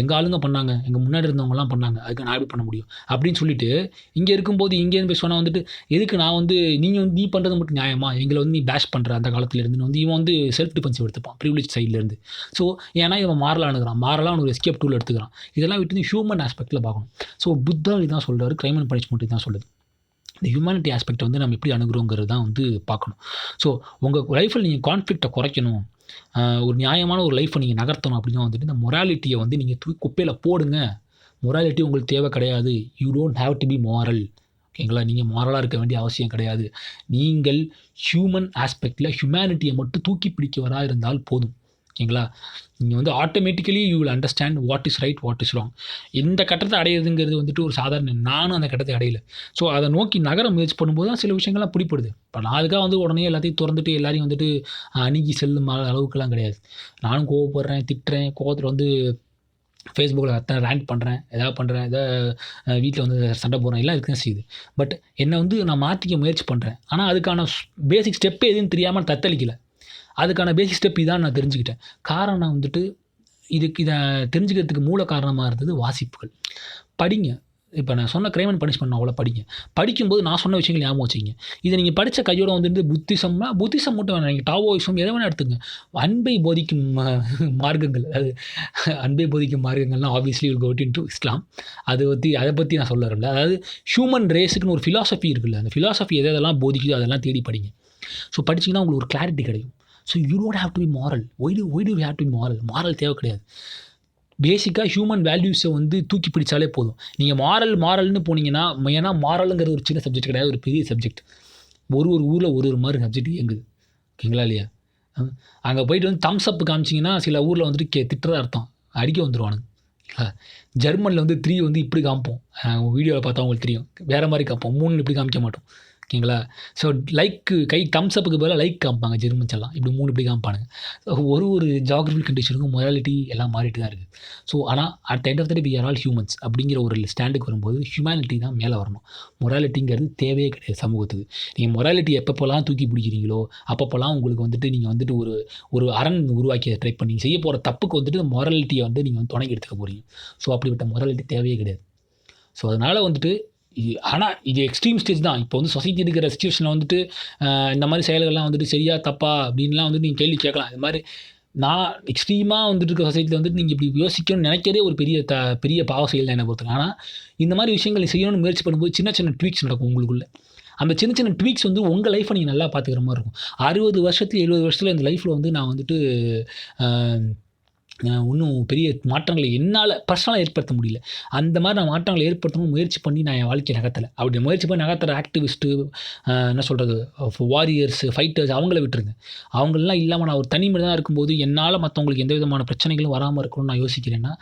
எங்கள் ஆளுங்க பண்ணாங்க, எங்கள் முன்னாடி இருந்தவங்கலாம் பண்ணாங்க, அதுக்கு நான் எப்படி பண்ண முடியும் அப்படின்னு சொல்லிட்டு இங்கே இருக்கும்போது இங்கேருந்து போய் சொன்னால் வந்துட்டு எதுக்கு நான் வந்து நீங்கள் வந்து நீ பண்ணுறது மட்டும் நியாயமா, எங்களை வந்து நீ பேஷ் பண்ணுற அந்த காலத்துலேருந்து வந்து இவன் வந்து செல்ஃப் டிஃபென்சிவ் எடுத்துப்பான் ப்ரிவிலேஜ் சைட்லேருந்து. ஸோ ஏன்னா இவன் மாரலாக அணுகிறான், மாரலாக அவனுக்கு எஸ்கேப் டூல் எடுத்துக்கிறான். இதெல்லாம் விட்டு ஹியூமன் ஆஸ்பெக்டில் பார்க்கணும். ஸோ புத்தா இதுதான் சொல்கிறாரு, கிரைம் அண்ட் பனிஷ்மெண்ட் இதுதான் சொல்லுது. இந்த ஹியூமனிட்டி ஆஸ்பெக்ட் வந்து நம்ம எப்படி அணுகிறோங்கிறது தான் வந்து பார்க்கணும். ஸோ உங்கள் லைஃப்பில் நீங்கள் கான்ஃப்ளிக்டை குறைக்கணும், ஒரு நியாயமான ஒரு லைஃப்பை நீங்கள் நகர்த்தணும் அப்படின்னா வந்துட்டு இந்த மொராலிட்டியை வந்து நீங்கள் தூக்கி குப்பையில் போடுங்க. மொராலிட்டி உங்களுக்கு தேவை கிடையாது. You don't have to be moral. ஓகேங்களா? நீங்கள் மாரலாக இருக்க வேண்டிய அவசியம் கிடையாது. நீங்கள் ஹியூமன் ஆஸ்பெக்டில் ஹியூமனிட்டியை மட்டும் தூக்கி பிடிக்கவராக இருந்தால் போதும். ஓகேங்களா? நீங்கள் வந்து automatically you will understand what is right, what is wrong. இந்த கட்டத்தை அடையிறதுங்கிறது வந்துட்டு ஒரு சாதாரண, நானும் அந்த கட்டத்தை அடையலை. ஸோ அதை நோக்கி நகர முயற்சி பண்ணும்போது தான் சில விஷயங்கள்லாம் பிடிப்படுது. இப்போ நான் அதுக்காக வந்து உடனே எல்லாத்தையும் திறந்துட்டு எல்லாரையும் வந்துட்டு அணுகி செல்லும் அளவுக்குலாம் கிடையாது. நானும் கோவப்படுறேன், திட்டுறேன், கோவத்தில் வந்து ஃபேஸ்புக்கில் ரேண்ட் பண்ணுறேன், வீட்டில் வந்து சண்டை போடுறேன், எல்லாம் இதுக்கு தான் செய்யுது. பட் என்னை வந்து நான் மாற்றிக்க முயற்சி பண்ணுறேன். ஆனால் அதுக்கான பேசிக் ஸ்டெப்பே எதுன்னு தெரியாமல் தத்தளிக்கலை. அதுக்கான பேசிக் ஸ்டெப் இதான் நான் தெரிஞ்சுக்கிட்டேன். காரணம் வந்துட்டு இதை தெரிஞ்சுக்கிறதுக்கு மூல காரணமாக இருந்தது வாசிப்புகள். படிங்க. இப்போ நான் சொன்ன கிரைம் அண்ட் பனிஷ்மெண்ட் அவ்வளோ படிங்க. படிக்கும்போது நான் சொன்ன விஷயங்கள் ஞாபகம் வச்சுக்கிங்க. இதை நீங்கள் படித்த கையோடு வந்துட்டு புத்திசம் மட்டும் வேணாம், நீங்கள் டாவோயிசம் எதை வேணால் எடுத்துங்க. அன்பை போதிக்கும் மார்க்கங்கள், அதாவது அன்பை போதிக்கும் மார்க்கங்கள்லாம் ஆப்வியஸ்லி வில் கோ இன்டு இஸ்லாம். அதை பற்றி நான் சொல்ல வரல. அதாவது ஹியூமன் ரேஸுக்குன்னு ஒரு ஃபிலாசபி இருக்குல்ல, அந்த ஃபிலாசபி எதெல்லாம் போதிக்குதோ அதெல்லாம் தேடி படிங்க. ஸோ படிச்சிங்கன்னா உங்களுக்கு ஒரு கிளாரிட்டி கிடைக்கும். So you don't have to be moral. Why do you have to be moral? Moral தேவை கிடையாது. பேசிக்காக ஹியூமன் வேல்யூஸை வந்து தூக்கி பிடிச்சாலே போதும். நீங்கள் மாரல்னு போனீங்கன்னா, ஏன்னா மாரலுங்கிறது ஒரு சின்ன சப்ஜெக்ட் கிடையாது, ஒரு பெரிய சப்ஜெக்ட். ஒரு ஊரில் ஒரு மாதிரி சப்ஜெக்ட் இயங்குது. ஓகேங்களா இல்லையா? அங்கே போயிட்டு வந்து தம்ஸ் அப் காமிச்சிங்கன்னா சில ஊரில் வந்துட்டு திட்டுறதா அர்த்தம், அடிக்க வந்துடுவானுங்க. ஜெர்மனில் வந்து 3 வந்து இப்படி காமிப்போம், வீடியோவில் பார்த்தா உங்களுக்கு தெரியும். வேறு மாதிரி காமிப்போம், 3 இப்படி காமிக்க மாட்டோம். ஓகேங்களா? ஸோ தம்ஸ் அப்புக்கு பதிலாக லைக் காமிப்பாங்க ஜெர்மன்ஸ் எல்லாம், இப்படி 3 இப்படி காமிப்பானுங்க. ஒரு ஜியாகிரபிக்கல் கண்டிஷனுக்கும் மொராலிட்டி எல்லாம் மாறிட்டு தான் இருக்குது. ஸோ ஆனால் at the end of the day we are all humans அப்படிங்கிற ஒரு ஸ்டாண்டுக்கு வரும்போது ஹியூமனிட்டி தான் மேலே வரணும். மொராலிட்டிங்கிறது தேவையே கிடையாது சமூகத்துக்கு. நீங்கள் மொராலிட்டி எப்பப்போலாம் தூக்கி பிடிக்கிறீங்களோ அப்பப்போலாம் உங்களுக்கு வந்துட்டு நீங்கள் வந்துட்டு ஒரு அரண் உருவாக்கி ட்ரை பண்ணி செய்ய போகிற தப்புக்கு வந்துட்டு மொராலிட்டியை வந்து நீங்கள் வந்து துணைக்கு எடுத்துக்க போகிறீங்க. ஸோ அப்படிப்பட்ட மொராலிட்டி தேவையே கிடையாது. ஸோ அதனால் வந்துட்டு ஆனால் இது எக்ஸ்ட்ரீம் ஸ்டேஜ் தான். இப்போ வந்து சொசைட்டி இருக்கிற சிச்சுவேஷனில் வந்துட்டு இந்த மாதிரி செயல்கள்லாம் வந்துட்டு சரியா தப்பா அப்படின்லாம் வந்துட்டு நீங்கள் கேள்வி கேட்கலாம். இது மாதிரி நான் எக்ஸ்ட்ரீமாக வந்துட்டு இருக்க சொசைட்டியில் வந்துட்டு நீங்கள் இப்படி யோசிக்கணும்னு நினைக்கிறதே ஒரு பெரிய பாவ செயல் தான் என்னை பொறுத்தவரை. ஆனால் இந்த மாதிரி விஷயங்கள் செய்யணும்னு முயற்சி பண்ணும்போது சின்ன ட்வீக்ஸ் நடக்கும் உங்களுக்குள்ளே. அந்த சின்ன ட்வீக்ஸ் வந்து உங்கள் லைஃப்பை நீங்கள் நல்லா பார்த்துக்கிற மாதிரி இருக்கும். 60 வருஷத்துல 70 வருஷத்தில் இந்த லைஃப்பில் வந்து நான் வந்துட்டு இன்னும் பெரிய மாற்றங்களை என்னால் பர்சனலாக ஏற்படுத்த முடியல. அந்த மாதிரி நான் மாற்றங்களை ஏற்படுத்தணும்னு முயற்சி பண்ணி நான் என் வாழ்க்கைய நகர்த்தல. அப்படி முயற்சி பண்ணி நகர்த்துற ஆக்டிவிஸ்ட்டு, என்ன சொல்றது, வாரியர்ஸ், ஃபைட்டர்ஸ் அவங்கள விட்டுருங்க. அவங்களலாம் இல்லாம நான் ஒரு தனி மனிதனா இருக்கும்போது, என்னால மத்தவங்களுக்கு எந்த விதமான பிரச்சனைகளும் வராம இருக்கணும்னு நான் யோசிக்கிறேன்னா,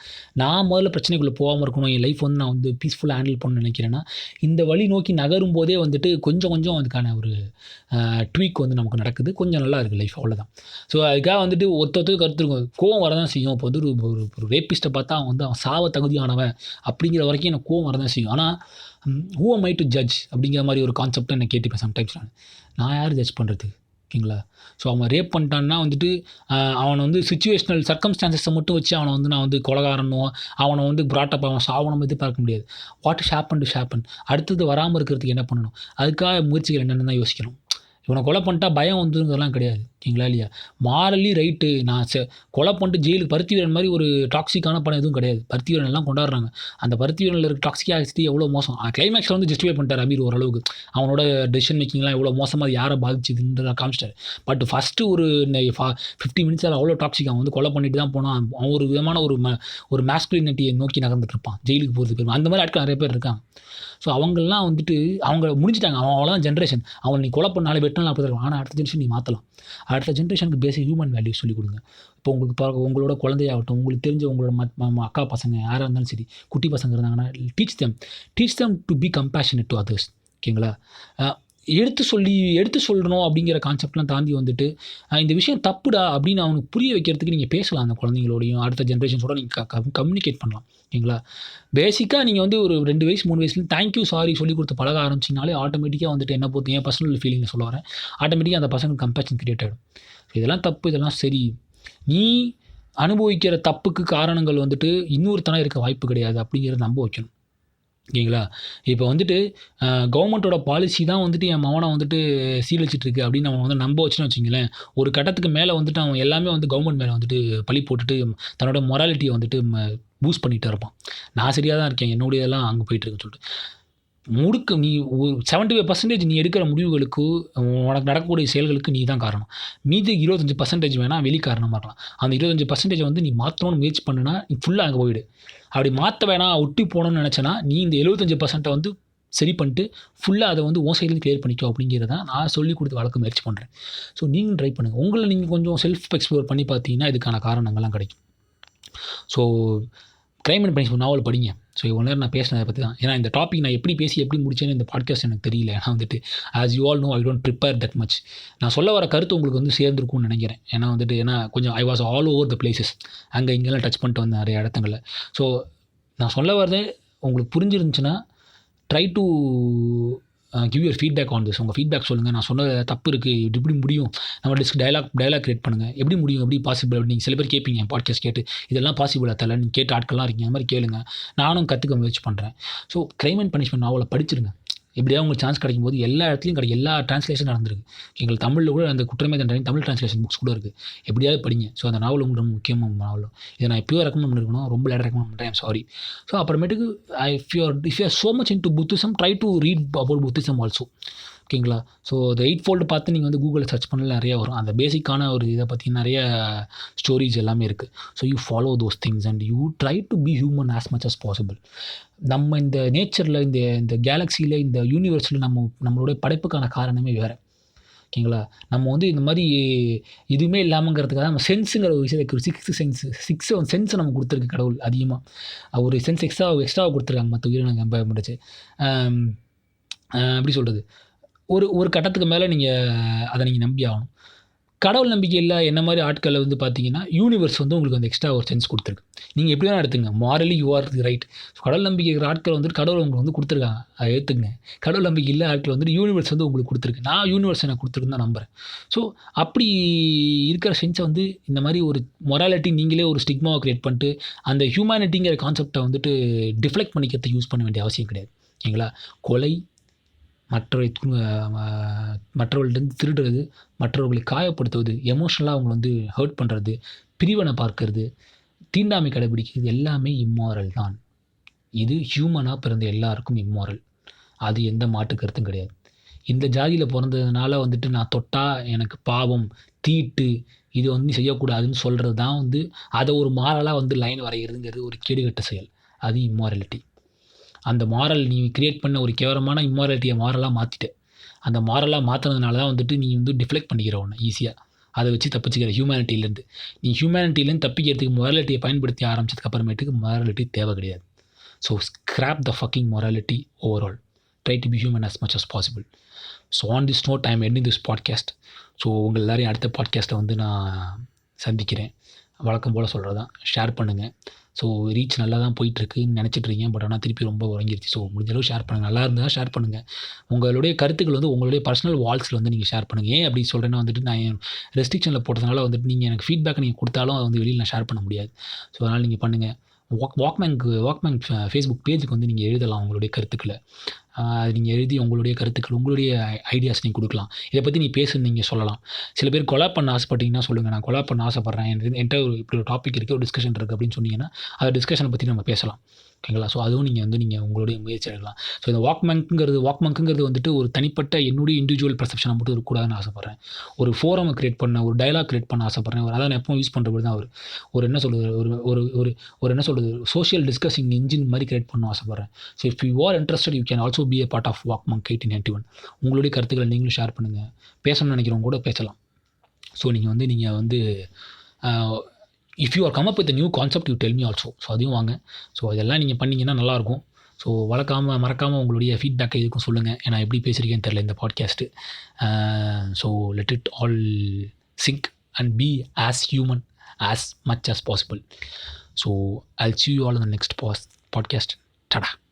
நான் முதல்ல பிரச்சனைக்குள்ள போகாம இருக்கணும். என் லைஃப் வந்து நான் வந்து பீஸ்ஃபுல்லா ஹேண்டில் பண்ணணும்னு நினைக்கிறேன்னா, இந்த வழி நோக்கி நகரும்போதே வந்துட்டு கொஞ்சம் கொஞ்சம் அதுக்கான ஒரு ட்வீக் வந்து நமக்கு நடக்குது. கொஞ்சம் நல்லா இருக்கு லைஃப், அவ்வளோதான். ஸோ அதுக்காக வந்துட்டு ஒருத்தருக்கு கருத்து இருக்கும். கோவம் வரதான் செய்யும். இப்போ வந்து ஒரு ஒரு ஒரு ரேப்பிஸ்ட்டை பார்த்தா அவன் வந்து அவன் சாவ தகுதியானவன் அப்படிங்கிற வரைக்கும் எனக்கு கோவம் வரதான் செய்யும். ஆனால் who am I to judge அப்படிங்கிற மாதிரி ஒரு கான்செப்டை நான் கேட்டுப்பேன் சம்டைம்ஸ். நான் யார் ஜட்ஜ் பண்ணுறது, ஓகேங்களா? ஸோ அவன் ரேப் பண்ணிட்டான்னா வந்துட்டு அவனை வந்து சிச்சுவேஷனல் சர்க்கம்ஸ்டான்சஸை மட்டும் வச்சு அவனை வந்து நான் வந்து கொலகாரனோ, அவனை வந்து ப்ராட்டப் அவன் சாவணும் எதிர்பார்க்க முடியாது. What is happen to happen, அடுத்தது வராமல் இருக்கிறதுக்கு என்ன பண்ணணும், அதுக்காக முயற்சிகள் என்னென்னு தான் யோசிக்கணும். இவனை கொலை பண்ணிட்டா பயம் வந்துங்கிறதெல்லாம் கிடையாது, ஓகேங்களா? இல்லையா? Morally right. நான் கொலை பண்ணிட்டு ஜெயிலுக்கு பருத்தி வீரன் மாதிரி ஒரு டாக்ஸிக்கான படம் எதுவும் கிடையாது. பருத்தி வீரன் எல்லாம் கொண்டாடுறாங்க. அந்த பருத்தி வீரனில் இருக்க டாக்ஸிக் ஆக்சிட்டி எவ்வளோ மோசம். கிளைமேக்ஸில் வந்து ஜஸ்டிஃபை பண்ணிட்டார் அமீர் ஓரளவுக்கு. அவனோட டெசிஷன் மேக்கிங்லாம் எவ்வளோ மோசமாக, அது யாரை பாதிச்சுதுன்றதை காமிச்சிட்டார். பட் ஃபஸ்ட்டு ஒரு 50 மினிட்ஸ் அவ்வளோ டாக்ஸிக். அவன் வந்து கொலை பண்ணிட்டு தான் போனான். அவன் ஒரு விதமான ஒரு மாஸ்குலினிட்டியை நோக்கி நகர்ந்துட்டு இருப்பான் ஜெயிலுக்கு போகிறது பேர். அந்த மாதிரி ஆட்கள் நிறைய பேர் இருக்காங்க. ஸோ அவங்கெல்லாம் வந்துட்டு அவங்க முடிஞ்சிட்டாங்க. அவன் அவ்வளோதான் ஜென்ரேஷன். அவன் நீ கொலை பண்ணாலே வெட்டினாலும் அப்படி இருக்கும். ஆனால் அடுத்த ஜென்ரேஷன் நீ மாற்றலாம். அடுத்த ஜென்ரேஷனுக்கு பேசிக் ஹியூமன் வேல்யூஸ் சொல்லிக் கொடுங்க. இப்போ உங்களுக்கு உங்களோட குழந்தையாகட்டும், உங்களுக்கு தெரிஞ்ச உங்களோட அக்கா பசங்க யாராக இருந்தாலும் சரி, குட்டி பசங்க இருந்தாங்கன்னா teach them to be compassionate to others, ஓகேங்களா? எடுத்து சொல்லணும் அப்படிங்கிற கான்செப்ட்லாம் தாண்டி வந்துட்டு இந்த விஷயம் தப்புடா அப்படின்னு அவனுக்கு புரிய வைக்கிறதுக்கு நீங்கள் பேசலாம். அந்த குழந்தைங்களோடையும் அடுத்த ஜென்ரேஷன்ஸோட நீங்கள் கம்யூனிகேட் பண்ணலாம், ஓகேங்களா? பேசிக்காக நீங்கள் வந்து ஒரு 2 வயசு 3 வயசுலேருந்து தேங்க்யூ சாரி சொல்லி கொடுத்து பழக ஆரம்பிச்சிங்கனாலே ஆட்டோமேட்டிக்காக வந்துட்டு என்ன பொறுத்து என் பர்சனல் ஃபீலிங்கை சொல்ல வரேன், ஆட்டோமேட்டிக்காக அந்த பசங்களுக்கு கம்பேஷன் கிரியேட் ஆகிடும். இதெல்லாம் தப்பு, இதெல்லாம் சரி. நீ அனுபவிக்கிற தப்புக்கு காரணங்கள் வந்துட்டு இன்னொருத்தனா இருக்க வாய்ப்பு கிடையாது அப்படிங்கிறத நம்ப வைக்கணும், ஓகேங்களா? இப்போ வந்துட்டு கவர்மெண்ட்டோட பாலிசி தான் வந்துட்டு என் மகனை வந்துட்டு சீரழிச்சிட்ருக்கு அப்படின்னு அவன் வந்து நம்ப வச்சுன்னு வச்சுங்களேன், ஒரு கட்டத்துக்கு மேலே வந்துட்டு அவன் எல்லாமே வந்து கவர்மெண்ட் மேலே வந்துட்டு பழி போட்டுட்டு தன்னோட மொராலிட்டியை வந்துட்டு பூஸ்ட் பண்ணிகிட்டே இருப்பான். நான் சரியாக தான் இருக்கேன், என்னுடைய இதெல்லாம் அங்கே போயிட்டுருக்குன்னு சொல்லிட்டு நீ ஒரு 75% நீ எடுக்கிற முடிவுகளுக்கு, உனக்கு நடக்கக்கூடிய செயல்களுக்கு நீ தான் காரணம். மீதி 25% வேணால் வெளி காரணமாக இருக்கலாம். அந்த 25% வந்து நீ மாற்றணும்னு முயற்சி பண்ணுனா நீ ஃபுல்லாக அங்கே போயிடு. அப்படி மாற்ற வேணாம், ஒட்டி போகணும்னு நினச்சேன்னா நீ இந்த 75% வந்து சரி பண்ணிட்டு ஃபுல்லாக அதை வந்து உன் சைட்லேருந்து கிளியர் பண்ணிக்கோ அப்படிங்கிறத நான் சொல்லிக் கொடுத்து வளர்க்க முயற்சி பண்ணுறேன். ஸோ நீங்களும் ட்ரை பண்ணுங்கள். உங்களை நீங்கள் கொஞ்சம் செல்ஃப் எக்ஸ்ப்ளோர் பண்ணி பார்த்தீங்கன்னா இதுக்கான காரணங்கள்லாம் கிடைக்கும். ஸோ கிரைம் அண்ட் பனிஷ்மெண்ட் நாவல் படிங்க. ஸோ இவ்வளோ நேரம் நான் பேசினதை பற்றி தான். ஏன்னா இந்த டாபிக் நான் எப்படி முடிச்சேன்னு இந்த பாட்காஸ்ட் எனக்கு தெரியல. ஏன்னா வந்துட்டு as you all know I don't prepare that much. நான் சொல்ல வர கருத்து உங்களுக்கு வந்து சேர்ந்துருக்கும்னு நினைக்கிறேன். ஏன்னா கொஞ்சம் I was all over the places, அங்கே இங்கெல்லாம் டச் பண்ணிட்டு வந்தேன் நிறைய இடத்துங்களில். ஸோ நான் சொல்ல வரது உங்களுக்கு புரிஞ்சிருந்துச்சுன்னா try to give your feedback on this. உங்கள் ஃபீட்பேக் சொல்லுங்கள். நான் சொன்ன தப்பு இருக்குது, எப்படி முடியும், நம்ம டயலாக் கிரியேட் பண்ணுங்கள். எப்படி முடியும், எப்படி பாசிபிள் அப்படின்னு நீங்கள் சில பேர் கேட்பீங்க பாட்காஸ்ட் கேட்டு, இதெல்லாம் பாசிபிளாக தலை நீங்கள் கேட்ட ஆட்கள்லாம் இருக்கீங்க, அந்த மாதிரி கேளுங்க. நானும் கற்றுக்க முயற்சி பண்ணுறேன். ஸோ கிரைம் அண்ட் பனிஷ்மெண்ட் நாவலை படிச்சிருங்க. எப்படியா உங்களுக்கு சான்ஸ் கிடைக்கும் போது எல்லா இடத்துலையும் கிடைக்கும். எல்லா டிரான்ஸ்லேஷன் நடந்திருக்கு. எங்களுக்கு தமிழில் கூட அந்த குற்றமே தண்டனை தமிழ் டிரான்ஸ்லேஷன் புக்ஸ் கூட இருக்குது. எப்படியாவது படிங்க. ஸோ அந்த நாவல் உங்களுக்கு ரொம்ப முக்கியமான நாவலும். இதை நான் எப்போயோ ரெக்கமெண்ட் பண்ணிருக்கணும், ரொம்ப லேட்டாக ரெக்கமெண்ட் பண்ணுறேன், ஐம் சாரி. ஸோ அப்புறமேட்டுக்கு if you R so much into Buddhism, try to read about Buddhism also, ஓகேங்களா? ஸோ இந்த 8-fold பார்த்து நீங்கள் வந்து கூகுளில் சர்ச் பண்ணல நிறைய வரும். அந்த பேசிக்கான ஒரு இதை பற்றி நிறைய ஸ்டோரிஸ் எல்லாமே இருக்குது. So you follow those things and you try to be human as much as possible. நம்ம இந்த நேச்சரில், இந்த கேலக்ஸியில், இந்த யூனிவர்ஸில் நம்மளுடைய படைப்புக்கான காரணமே வேறு, ஓகேங்களா? நம்ம வந்து இந்த மாதிரி எதுவுமே இல்லாமங்கிறதுக்காக நம்ம சென்ஸுங்கிற ஒரு விஷயத்தை, சிக்ஸ் சென்ஸை நம்ம கொடுத்துருக்கு கடவுள். அதிகமாக ஒரு சென்ஸ் எக்ஸ்ட்ராவாக கொடுத்துருக்காங்க மற்ற உயிரினங்க முடிச்சு. எப்படி சொல்கிறது, ஒரு கட்டத்துக்கு மேலே அதை நீங்கள் நம்பி ஆகணும். கடவுள் நம்பிக்கை இல்லை என்ன மாதிரி ஆட்களை வந்து பார்த்தீங்கன்னா யூனிவர்ஸ் வந்து உங்களுக்கு வந்து எக்ஸ்ட்ரா ஒரு சென்ஸ் கொடுத்துருக்கு. நீங்கள் எப்படி வேணால் எடுத்துங்க, மாரலி யூ ஆர் ரைட். கடவுள் நம்பிக்கை இருக்கிற ஆட்கள் வந்துட்டு கடவுள் உங்களுக்கு வந்து கொடுத்துருக்காங்க, அதை ஏற்றுங்க. கடவுள் நம்பிக்கை இல்லை ஆட்கள் வந்துட்டு யூனிவர்ஸ் வந்து உங்களுக்கு கொடுத்துருக்கு. நான் யூனிவர்ஸ் எனக்கு கொடுத்துருக்குன்னு தான் நம்புகிறேன். ஸோ அப்படி இருக்கிற சென்ஸை வந்து இந்த மாதிரி ஒரு மொராலிட்டி நீங்களே ஒரு ஸ்டிக்மாவை க்ரியேட் பண்ணிட்டு அந்த ஹியூமனிட்டிங்கிற கான்செப்டை வந்துட்டு டிஃப்ளெக்ட் பண்ணிக்கிறதுக்கு யூஸ் பண்ண வேண்டிய அவசியம் கிடையாது, ஓகேங்களா? கொலை, மற்றவர்கள்ட்டேருந்து திருடுறது, மற்றவர்களை காயப்படுத்துவது, எமோஷ்னலாக அவங்கள வந்து ஹர்ட் பண்ணுறது, பிரிவினை பார்க்கறது, தீண்டாமை கடைபிடிக்கிறது எல்லாமே இம்மாரல் தான். இது ஹியூமனாக பிறந்த எல்லாருக்கும் இம்மாரல். அது எந்த மாட்டு கருத்தும் கிடையாது. இந்த ஜாதியில் பிறந்ததுனால வந்துட்டு நான் தொட்டால் எனக்கு பாவம், தீட்டு, இது வந்து நீ செய்யக்கூடாதுன்னு சொல்கிறது தான் வந்து அதை ஒரு மாரலாக வந்து லைன் வரைகிறதுங்கிறது ஒரு கேடுகட்ட செயல். அது இம்மாரலிட்டி. அந்த மாரல் நீ கிரியேட் பண்ண ஒரு கேவலமான இம்மாரலிட்டியை மாரலாக மாற்றிட்ட. அந்த மாரலாக மாற்றினதுனால தான் வந்துட்டு நீ வந்து டிஃப்ளெக்ட் பண்ணிக்கிற ஒன்று ஈஸியாக. அதை வச்சு தப்பிச்சுக்கிற ஹியூமனிட்டிலேருந்து. நீ ஹியூமனிட்டிலேருந்து தப்பிக்கிறதுக்கு மொராலிட்டியை பயன்படுத்தி ஆரம்பிச்சதுக்கு அப்புறமேட்டுக்கு மொராலிட்டி தேவை கிடையாது. So scrap the fucking morality overall. Try to be human as much as possible. So on this note I am ending this podcast. So உங்கள் எல்லாரையும் அடுத்த பாட்காஸ்ட்டை வந்து நான் சந்திக்கிறேன். வழக்கம் போல் சொல்கிறது தான், ஷேர் பண்ணுங்கள். ஸோ ரீச் நல்லா தான் போயிட்டுருக்குன்னு நினச்சிட்ருக்கீங்க. பட் ஆனால் திருப்பி ரொம்ப உறங்கிருச்சு. ஸோ முடிஞ்ச அளவு ஷேர் பண்ணுங்கள். நல்லா இருந்தால் ஷேர் பண்ணுங்கள். உங்களுடைய கருத்துக்கள் வந்து உங்களுடைய பர்சனல் வால்ஸில் வந்து நீங்கள் ஷேர் பண்ணுங்கள். ஏன் அப்படி சொல்கிறேன்னா வந்துட்டு நான் என் ரெஸ்ட்ரிக்ஷனில் போட்டதுனால வந்துட்டு நீங்கள் எனக்கு ஃபீட்பேக் நீங்கள் கொடுத்தாலும் அதை வந்து வெளியில் நான் ஷேர் பண்ண முடியாது. ஸோ அதனால் நீங்கள் பண்ணுங்கள். வாக்மேன் ஃபேஸ்புக் பேஜுக்கு வந்து நீங்கள் எழுதலாம் உங்களுடைய கருத்துக்களை. அது நீங்கள் எழுதி உங்களுடைய கருத்துக்கள், உங்களுடைய ஐடியாஸ் நீங்கள் கொடுக்கலாம். இதை பற்றி நீ பேசுன்னு நீங்கள் சொல்லலாம். சில பேர் கொலாப் பண்ண ஆசைப்பட்டீங்கன்னா சொல்லுங்கள், நான் கொலாப் பண்ண ஆசைப்பட்றேன், என்கிட்ட இப்படி ஒரு டாபிக் இருக்குது, ஒரு டிஸ்கஷன் இருக்குது அப்படின்னு சொன்னீங்கன்னா அந்த டிஸ்கஷனை பற்றி நம்ம பேசலாம். ஓகேங்களா? ஸோ அதுவும் நீங்கள் உங்களுடைய முயற்சி எடுக்கலாம். ஸோ இந்த வாக்மங்கிறது வந்துட்டு ஒரு தனிப்பட்ட என்னுடைய இண்டிவிஜுவல் பெர்செப்ஷனை மட்டும் இருக்கக்கூடாதுன்னு ஆசைப்பட்றேன். ஒரு ஃபோரமை கிரியேட் பண்ண, ஒரு டயலாக் கிரியேட் பண்ண ஆசைப்பட்றேன். அதான் நான் எப்பவும் யூஸ் பண்ணுறது தான் ஒரு என்ன சொல்கிறது, ஒரு என்ன சொல்கிறது, சோஷியல் டிஸ்கஸிங் இன்ஜின் மாதிரி கிரியேட் பண்ண ஆசைப்பட்றேன். So if you are interested you can also be a part of வாக்மங்க் 1891. உங்களுடைய கருத்துக்களை நீங்களும் ஷேர் பண்ணுங்கள். பேசணும்னு நினைக்கிறவங்க கூட பேசலாம். ஸோ நீங்கள் வந்து if you R come up with new concept you tell me also. So அதையும் வாங்க. ஸோ இதெல்லாம் நீங்கள் பண்ணிங்கன்னா நல்லாயிருக்கும். ஸோ மறக்காமல் உங்களுடைய ஃபீட்பேக்கை இதுக்கும் சொல்லுங்கள். ஏன்னா எப்படி பேசுகிறீங்கன்னு தெரில இந்த podcast. So let it all sink and be as human as much as possible. So I'll see you all in the next podcast. Tada.